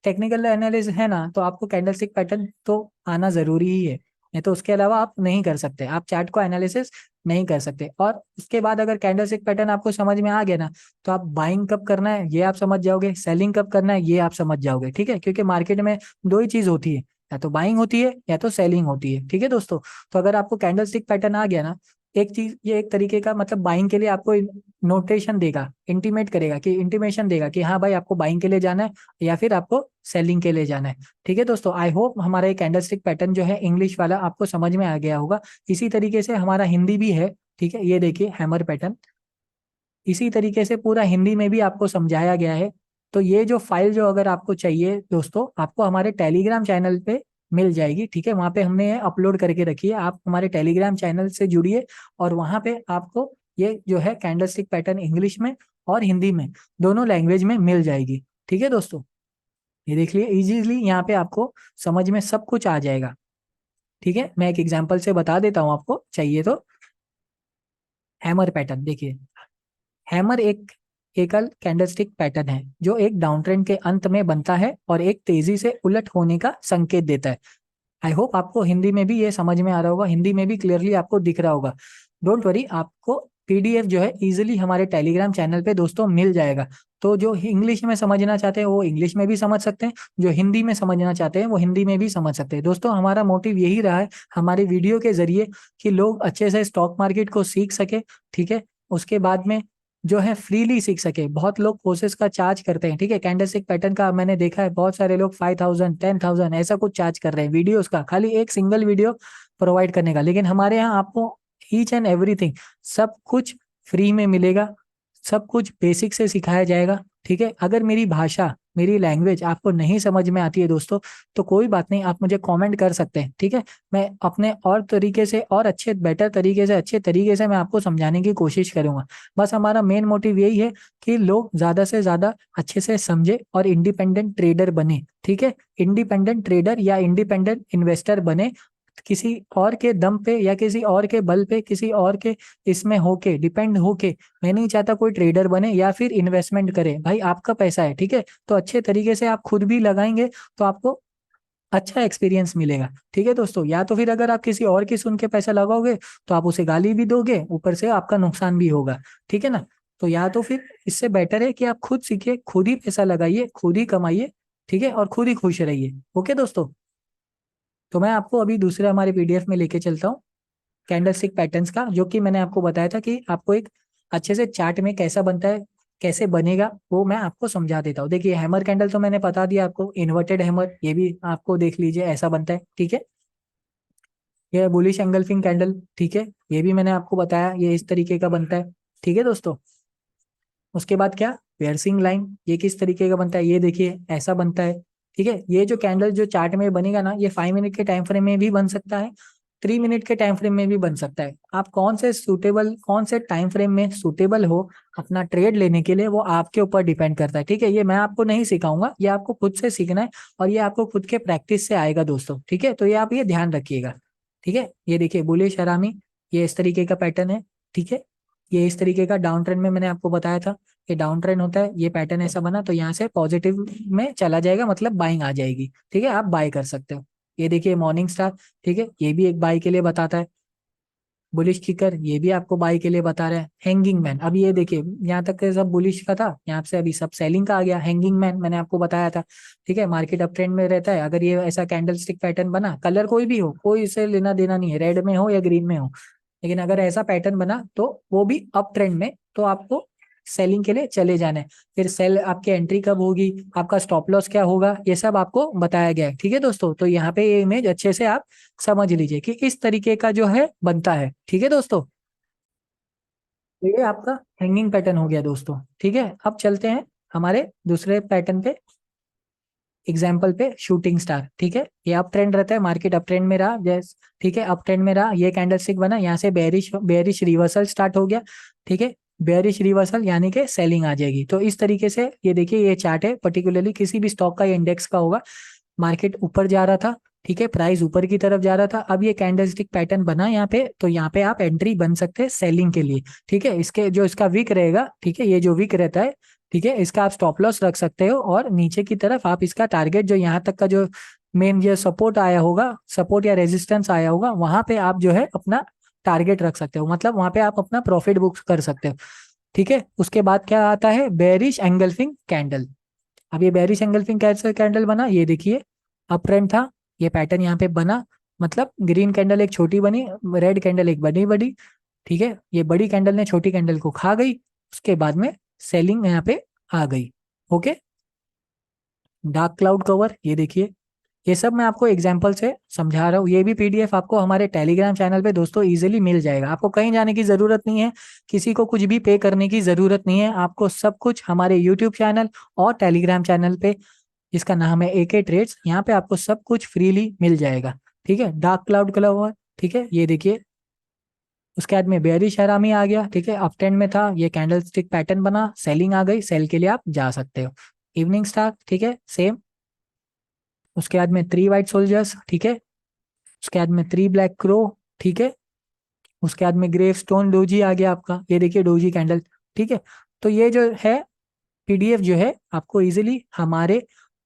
टेक्निकल एनालिसिस है ना, तो आपको कैंडलस्टिक पैटर्न तो आना जरूरी ही है, नहीं तो उसके अलावा आप नहीं कर सकते, आप चार्ट को एनालिसिस नहीं कर सकते। और उसके बाद अगर कैंडलस्टिक पैटर्न आपको समझ में आ गया ना, तो आप बाइंग कब करना है ये आप समझ जाओगे, सेलिंग कब करना है ये आप समझ जाओगे, ठीक है। क्योंकि मार्केट में दो ही चीज होती है, या तो बाइंग होती है या तो सेलिंग होती है, ठीक है दोस्तों। तो अगर आपको कैंडलस्टिक पैटर्न आ गया ना, एक चीज ये एक तरीके का, मतलब बाइंग के लिए आपको नोटेशन देगा, इंटीमेट करेगा कि इंटीमेशन देगा कि हाँ भाई आपको बाइंग के लिए जाना है या फिर आपको सेलिंग के लिए जाना है, ठीक है दोस्तों। आई होप हमारा ये कैंडलस्टिक पैटर्न जो है इंग्लिश वाला आपको समझ में आ गया होगा। इसी तरीके से हमारा हिंदी भी है, ठीक है, ये देखिए हैमर पैटर्न, इसी तरीके से पूरा हिंदी में भी आपको समझाया गया है। तो ये जो फाइल जो अगर आपको चाहिए दोस्तों, आपको हमारे टेलीग्राम चैनल पे मिल जाएगी, ठीक है। वहां पे हमने अपलोड करके रखी है, आप हमारे टेलीग्राम चैनल से जुड़िए, और वहां पे आपको ये जो है कैंडलस्टिक पैटर्न इंग्लिश में और हिंदी में दोनों लैंग्वेज में मिल जाएगी, ठीक है दोस्तों। ये देख लिए इजीली, यहाँ पे आपको समझ में सब कुछ आ जाएगा, ठीक है। मैं एक एग्जांपल से बता देता हूँ आपको चाहिए तो। हैमर पैटर्न देखिए, हैमर एक एकल कैंडलस्टिक पैटर्न है जो एक डाउन ट्रेंड के अंत में बनता है और एक तेजी से उलट होने का संकेत देता है। आई होप आपको हिंदी में भी ये समझ में आ रहा होगा, हिंदी में भी क्लियरली आपको दिख रहा होगा। डोंट वरी, आपको पीडीएफ जो है इजीली हमारे टेलीग्राम चैनल पे दोस्तों मिल जाएगा। तो जो इंग्लिश में समझना चाहते हैं वो इंग्लिश में भी समझ सकते हैं, जो हिंदी में समझना चाहते हैं वो हिंदी में भी समझ सकते हैं। दोस्तों हमारा मोटिव यही रहा है हमारी वीडियो के जरिए कि लोग अच्छे से स्टॉक मार्केट को सीख सके, ठीक है। उसके बाद में जो है फ्रीली सीख सके। बहुत लोग कोर्सेज का चार्ज करते हैं, ठीक है। कैंडलस्टिक पैटर्न का मैंने देखा है बहुत सारे लोग 5,000 10,000 ऐसा कुछ चार्ज कर रहे हैं वीडियोस का, खाली एक सिंगल वीडियो प्रोवाइड करने का। लेकिन हमारे यहाँ आपको ईच एंड एवरीथिंग सब कुछ फ्री में मिलेगा, सब कुछ बेसिक से सिखाया जाएगा, ठीक है। अगर मेरी भाषा, मेरी लैंग्वेज आपको नहीं समझ में आती है दोस्तों, तो कोई बात नहीं, आप मुझे कमेंट कर सकते हैं, ठीक है। मैं अपने और तरीके से और अच्छे बेटर तरीके से अच्छे तरीके से मैं आपको समझाने की कोशिश करूंगा। बस हमारा मेन मोटिव यही है कि लोग ज्यादा से ज्यादा अच्छे से समझे और इंडिपेंडेंट ट्रेडर बने, ठीक है। इंडिपेंडेंट ट्रेडर या इंडिपेंडेंट इन्वेस्टर बने, किसी और के दम पे या किसी और के बल पे, किसी और के इसमें होके डिपेंड होके मैं नहीं चाहता कोई ट्रेडर बने या फिर इन्वेस्टमेंट करे। भाई आपका पैसा है, ठीक है, तो अच्छे तरीके से आप खुद भी लगाएंगे तो आपको अच्छा एक्सपीरियंस मिलेगा, ठीक है दोस्तों। या तो फिर अगर आप किसी और की सुन के पैसा लगाओगे तो आप उसे गाली भी दोगे, ऊपर से आपका नुकसान भी होगा, ठीक है ना। तो या तो फिर इससे बेटर है कि आप खुद सीखिए, खुद ही पैसा लगाइए, खुद ही कमाइए, ठीक है, और खुद ही खुश रहिए। ओके दोस्तों, तो मैं आपको अभी दूसरे हमारे पीडीएफ में लेके चलता हूँ कैंडलस्टिक पैटर्न्स का, जो कि मैंने आपको बताया था कि आपको एक अच्छे से चार्ट में कैसा बनता है, कैसे बनेगा, वो मैं आपको समझा देता हूँ। देखिए हैमर कैंडल तो मैंने बता दिया आपको, इन्वर्टेड हैमर ये भी आपको देख लीजिए ऐसा बनता है, ठीक है। ये बुलिश एंगल्फिंग कैंडल, ठीक है, ये भी मैंने आपको बताया ये इस तरीके का बनता है, ठीक है दोस्तों। उसके बाद क्या, पियर्सिंग लाइन, ये किस तरीके का बनता है, ये देखिए ऐसा बनता है, ठीक है। ये जो कैंडल जो चार्ट में बनेगा ना, ये 5 मिनट के टाइम फ्रेम में भी बन सकता है, 3 मिनट के टाइम फ्रेम में भी बन सकता है। आप कौन से टाइम फ्रेम में सूटेबल हो अपना ट्रेड लेने के लिए, वो आपके ऊपर डिपेंड करता है, ठीक है। ये मैं आपको नहीं सिखाऊंगा, ये आपको खुद से सीखना है और ये आपको खुद के प्रैक्टिस से आएगा दोस्तों, ठीक है। तो ये आप ये ध्यान रखिएगा, ठीक है। ये देखिए बुलिश हरामी, ये इस तरीके का पैटर्न है, ठीक है। ये इस तरीके का डाउन ट्रेंड में मैंने आपको बताया था, ये डाउन ट्रेंड होता है, ये पैटर्न ऐसा बना तो यहाँ से पॉजिटिव में चला जाएगा, मतलब बाइंग आ जाएगी, ठीक है, आप बाय कर सकते हो। ये देखिए मॉर्निंग स्टार, ठीक है, ये भी एक बाय के लिए बताता है। बुलिश किकर, ये भी आपको बाय के लिए बता रहा है। हैंगिंग मैन, अभी ये देखिए यहाँ तक के सब बुलिश का था, यहाँ से अभी सब सेलिंग का आ गया। हैंगिंग मैन मैंने आपको बताया था, ठीक है, मार्केट अप ट्रेंड में रहता है। अगर ये ऐसा कैंडल स्टिक पैटर्न बना, कलर कोई भी हो, कोई इसे लेना देना नहीं है, रेड में हो या ग्रीन में हो, लेकिन अगर ऐसा पैटर्न बना तो वो भी अप ट्रेंड में, तो आपको सेलिंग के लिए चले जाना है। फिर सेल आपकी एंट्री कब होगी, आपका स्टॉप लॉस क्या होगा, ये सब आपको बताया गया है, ठीक है दोस्तों। तो यहाँ पे ये इमेज अच्छे से आप समझ लीजिए कि इस तरीके का जो है बनता है, ठीक है दोस्तों। तो ये आपका हैंगिंग पैटर्न हो गया दोस्तों, ठीक है। अब चलते हैं हमारे दूसरे पैटर्न पे, एग्जाम्पल पे शूटिंग स्टार, ठीक है। ये अप ट्रेंड रहता है, मार्केट अप ट्रेंड में रहा जैस, ठीक है, अप ट्रेंड में रहा, ये कैंडलस्टिक बना, यहाँ से बेरिश बेरिश रिवर्सल स्टार्ट हो गया, ठीक है। बेरिश रिवर्सल यानी कि सेलिंग आ जाएगी। तो इस तरीके से ये देखिए ये चार्ट है, पर्टिकुलरली किसी भी स्टॉक का इंडेक्स का होगा। मार्केट ऊपर जा रहा था, ठीक है, प्राइस ऊपर की तरफ जा रहा था, अब ये कैंडलस्टिक पैटर्न बना यहाँ पे, तो यहाँ पे आप एंट्री बन सकते हैं सेलिंग के लिए, ठीक है। इसके जो इसका विक रहेगा, ठीक है, ये जो विक रहता है, ठीक है, इसका आप स्टॉप लॉस रख सकते हो, और नीचे की तरफ आप इसका टारगेट जो यहाँ तक का जो मेन जो सपोर्ट आया होगा, सपोर्ट या रेजिस्टेंस आया होगा, वहां पे आप जो है अपना टारगेट रख सकते हो, मतलब वहां पे आप अपना प्रॉफिट बुक कर सकते हो, ठीक है। उसके बाद क्या आता है, बेरिश एंगल्फिंग कैंडल। अब ये बेरिश एंगल्फिंग कैसे कैंडल बना, ये देखिए अप ट्रेंड था, ये पैटर्न यहाँ पे बना, मतलब ग्रीन कैंडल एक छोटी बनी, रेड कैंडल एक बड़ी बड़ी, ठीक है। ये बड़ी कैंडल ने छोटी कैंडल को खा गई, उसके बाद में सेलिंग यहाँ पे आ गई। ओके, डार्क क्लाउड कवर, ये देखिए, ये सब मैं आपको एग्जाम्पल से समझा रहा हूँ। ये भी पीडीएफ आपको हमारे टेलीग्राम चैनल पे दोस्तों इजीली मिल जाएगा, आपको कहीं जाने की जरूरत नहीं है, किसी को कुछ भी पे करने की जरूरत नहीं है, आपको सब कुछ हमारे यूट्यूब चैनल और टेलीग्राम चैनल पे, जिसका नाम है एके ट्रेड्स, यहाँ पे आपको सब कुछ फ्रीली मिल जाएगा, ठीक है। डार्क क्लाउड कलर, ठीक है, ये देखिए। उसके बाद में बेयरिश हरामी आ गया, ठीक है, अप ट्रेंड में था, ये कैंडल स्टिक पैटर्न बना, सेलिंग आ गई, सेल के लिए आप जा सकते हो। इवनिंग स्टार, ठीक है, सेम। उसके बाद में 3 वाइट सोल्जर्स, ठीक है। उसके बाद में 3 ब्लैक क्रो, ठीक है। उसके बाद में ग्रेव स्टोन डोजी आ गया आपका, ये देखिए डोजी कैंडल, ठीक है। तो ये जो है पीडीएफ जो है आपको इजीली हमारे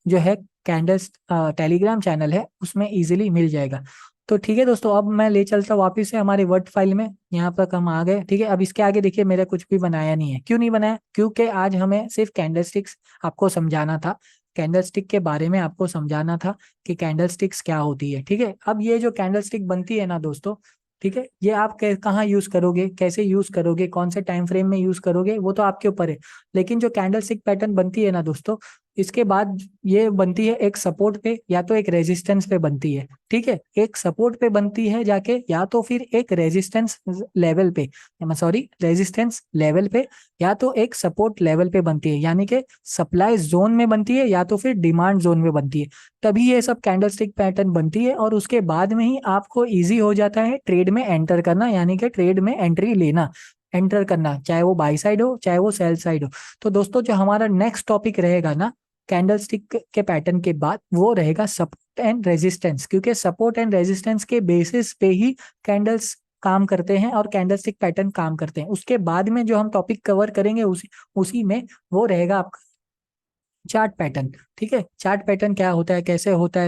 जो है कैंडल्स टेलीग्राम चैनल है उसमें इजीली मिल जाएगा। तो ठीक है दोस्तों, अब मैं ले चलता हूँ वापस से हमारे वर्ड फाइल में। यहाँ तक हम आ गए, ठीक है। अब इसके आगे देखिए मेरा कुछ भी बनाया नहीं है। क्यों नहीं बनाया? क्योंकि आज हमें सिर्फ कैंडलस्टिक्स आपको समझाना था, कैंडलस्टिक के बारे में आपको समझाना था कि कैंडलस्टिक्स क्या होती है, ठीक है। अब ये जो कैंडलस्टिक बनती है ना दोस्तों, ठीक है, ये आप कहाँ यूज करोगे, कैसे यूज करोगे, कौन से टाइम फ्रेम में यूज करोगे, वो तो आपके ऊपर है। लेकिन जो कैंडलस्टिक पैटर्न बनती है ना दोस्तों, इसके बाद ये बनती है एक सपोर्ट पे या तो एक रेजिस्टेंस पे बनती है, ठीक है। एक सपोर्ट पे बनती है जाके, या तो फिर एक रेजिस्टेंस लेवल पे, सॉरी रेजिस्टेंस लेवल पे, या तो एक सपोर्ट लेवल पे बनती है, यानी कि सप्लाई जोन में बनती है या तो फिर डिमांड जोन में बनती है। तभी ये सब कैंडलस्टिक पैटर्न बनती है और उसके बाद में ही आपको इजी हो जाता है ट्रेड में एंटर करना, यानी कि ट्रेड में एंट्री लेना, एंटर करना, चाहे वो बाई साइड हो चाहे वो सेल साइड हो। तो दोस्तों जो हमारा नेक्स्ट टॉपिक रहेगा ना कैंडलस्टिक के पैटर्न के बाद, वो रहेगा सपोर्ट एंड रेजिस्टेंस, क्योंकि सपोर्ट एंड रेजिस्टेंस के बेसिस पे ही कैंडल्स काम करते हैं और कैंडलस्टिक पैटर्न काम करते हैं। उसके बाद में जो हम टॉपिक कवर करेंगे उसी उसी में वो रहेगा आपका चार्ट पैटर्न, ठीक है। चार्ट पैटर्न क्या होता है,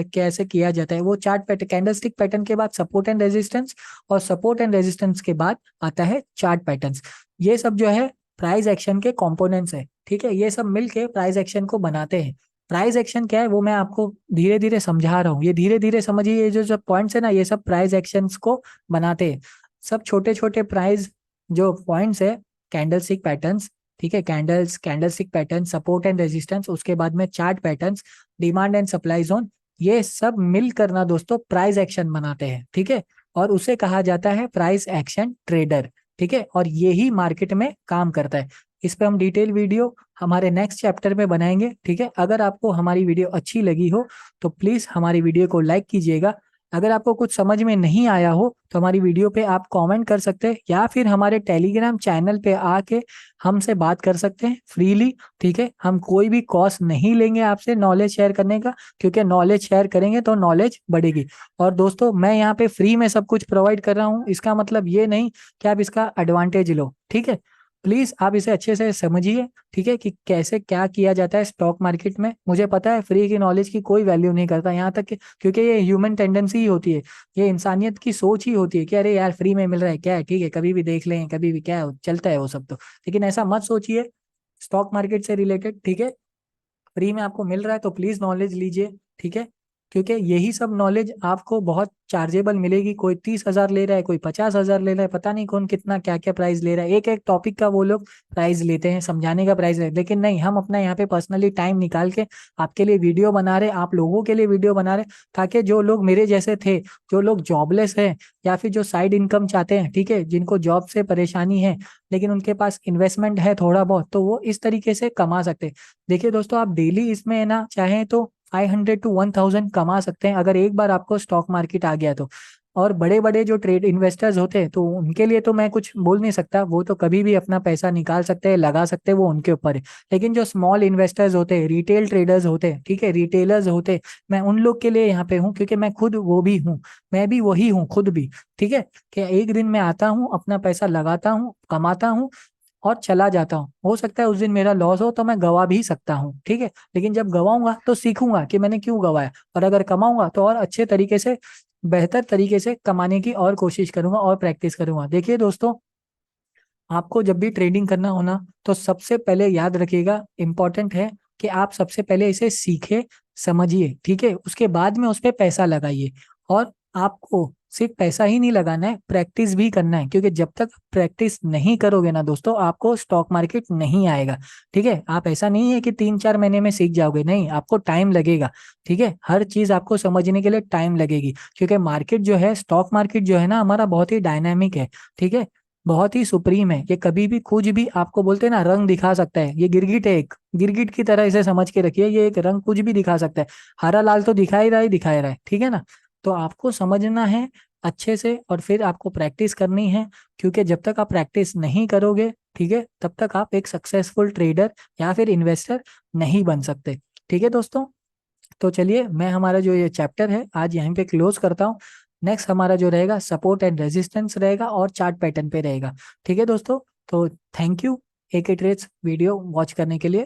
कैसे किया जाता है, वो चार्ट पैटर्न, कैंडलस्टिक पैटर्न के बाद सपोर्ट एंड रेजिस्टेंस, और सपोर्ट एंड रेजिस्टेंस के बाद आता है चार्ट पैटर्न्स। ये सब जो है प्राइस एक्शन के कंपोनेंट्स है, ठीक है। ये सब मिलके प्राइस एक्शन को बनाते हैं। प्राइस एक्शन क्या है वो मैं आपको धीरे धीरे समझा रहा हूँ, ये धीरे धीरे समझिए। ये जो सब पॉइंट्स है ना, ये सब प्राइस एक्शंस को बनाते हैं। सब छोटे छोटे प्राइस जो पॉइंट्स है, कैंडलस्टिक पैटर्न्स, ठीक है, candlestick pattern, support and resistance, उसके बाद में chart patterns, demand and supply zone, ये सब मिलकर ना दोस्तों प्राइस एक्शन बनाते हैं, ठीक है। और उसे कहा जाता है प्राइस एक्शन ट्रेडर, ठीक है। और ये ही मार्केट में काम करता है। इस पे हम डिटेल वीडियो हमारे नेक्स्ट चैप्टर में बनाएंगे, ठीक है। अगर आपको हमारी वीडियो अच्छी लगी हो तो प्लीज हमारी वीडियो को लाइक कीजिएगा। अगर आपको कुछ समझ में नहीं आया हो तो हमारी वीडियो पे आप कमेंट कर सकते हैं, या फिर हमारे टेलीग्राम चैनल पे आके हमसे बात कर सकते हैं फ्रीली, ठीक है। हम कोई भी कॉस्ट नहीं लेंगे आपसे नॉलेज शेयर करने का, क्योंकि नॉलेज शेयर करेंगे तो नॉलेज बढ़ेगी। और दोस्तों मैं यहाँ पे फ्री में सब कुछ प्रोवाइड कर रहा हूँ, इसका मतलब ये नहीं कि आप इसका एडवांटेज लो, ठीक है। प्लीज आप इसे अच्छे से समझिए, ठीक है, कि कैसे क्या किया जाता है स्टॉक मार्केट में। मुझे पता है फ्री की नॉलेज की कोई वैल्यू नहीं करता यहाँ तक कि, क्योंकि ये ह्यूमन टेंडेंसी ही होती है, ये इंसानियत की सोच ही होती है कि अरे यार फ्री में मिल रहा है, क्या है, ठीक है, कभी भी देख लें, कभी भी क्या चलता है वो सब तो। लेकिन ऐसा मत सोचिए स्टॉक मार्केट से रिलेटेड, ठीक है। फ्री में आपको मिल रहा है तो प्लीज नॉलेज लीजिए, ठीक है। क्योंकि यही सब नॉलेज आपको बहुत चार्जेबल मिलेगी। कोई 30,000 ले रहा है, कोई 50,000 ले रहा है, पता नहीं कौन कितना क्या क्या प्राइस ले रहा है, एक एक टॉपिक का वो लोग प्राइस लेते हैं, समझाने का प्राइस है। लेकिन नहीं, हम अपना यहाँ पे पर्सनली टाइम निकाल के आपके लिए वीडियो बना रहे, आप लोगों के लिए वीडियो बना रहे, ताकि जो लोग मेरे जैसे थे, जो लोग जॉबलेस है, या फिर जो साइड इनकम चाहते हैं, ठीक है, जिनको जॉब से परेशानी है लेकिन उनके पास इन्वेस्टमेंट है थोड़ा बहुत, तो वो इस तरीके से कमा सकते हैं। देखिए दोस्तों, आप डेली इसमें है ना चाहें तो 500 to 1,000 कमा सकते हैं, अगर एक बार आपको स्टॉक मार्केट आ गया तो। और बड़े बड़े जो ट्रेड इन्वेस्टर्स होते हैं तो उनके लिए तो मैं कुछ बोल नहीं सकता, वो तो कभी भी अपना पैसा निकाल सकते हैं, लगा सकते हैं, वो उनके ऊपर है। लेकिन जो स्मॉल इन्वेस्टर्स होते हैं, रिटेल ट्रेडर्स होते हैं, ठीक है, रिटेलर्स होते हैं, मैं उन लोग के लिए यहाँ पे हूँ, क्योंकि मैं खुद वो भी हूँ, मैं भी वही हूँ खुद भी, ठीक है। कि एक दिन मैं आता हूँ, अपना पैसा लगाता हूँ, कमाता हूँ और चला जाता हूँ। हो सकता है उस दिन मेरा लॉस हो तो मैं गवा भी सकता हूँ, ठीक है। लेकिन जब गवाऊंगा तो सीखूंगा कि मैंने क्यों गवाया, और अगर कमाऊंगा तो और अच्छे तरीके से, बेहतर तरीके से कमाने की और कोशिश करूंगा और प्रैक्टिस करूंगा। देखिए दोस्तों, आपको जब भी ट्रेडिंग करना हो ना तो सबसे पहले याद रखिएगा, इंपॉर्टेंट है कि आप सबसे पहले इसे सीखे, समझिए, ठीक है। उसके बाद में उस पर पैसा लगाइए। और आपको सिर्फ पैसा ही नहीं लगाना है, प्रैक्टिस भी करना है, क्योंकि जब तक प्रैक्टिस नहीं करोगे ना दोस्तों, आपको स्टॉक मार्केट नहीं आएगा, ठीक है। आप ऐसा नहीं है कि 3-4 महीने में सीख जाओगे, नहीं, आपको टाइम लगेगा, ठीक है। हर चीज आपको समझने के लिए टाइम लगेगी, क्योंकि मार्केट जो है, स्टॉक मार्केट जो है ना हमारा, बहुत ही डायनामिक है, ठीक है, बहुत ही सुप्रीम है। ये कभी भी कुछ भी आपको बोलते हैं ना रंग दिखा सकता है, ये गिरगिट है, एक गिरगिट की तरह इसे समझ के रखिए, ये एक रंग कुछ भी दिखा सकता है। हरा लाल तो दिखा ही रहा है, दिखा ही रहा है, ठीक है ना। तो आपको समझना है अच्छे से, और फिर आपको प्रैक्टिस करनी है, क्योंकि जब तक आप प्रैक्टिस नहीं करोगे, ठीक है, तब तक आप एक सक्सेसफुल ट्रेडर या फिर इन्वेस्टर नहीं बन सकते, ठीक है दोस्तों। तो चलिए मैं हमारा जो ये चैप्टर है आज यहीं पे क्लोज करता हूँ। नेक्स्ट हमारा जो रहेगा सपोर्ट एंड रेजिस्टेंस रहेगा और चार्ट पैटर्न पे रहेगा, ठीक है दोस्तों। तो thank you. AK trades video watch करने के लिए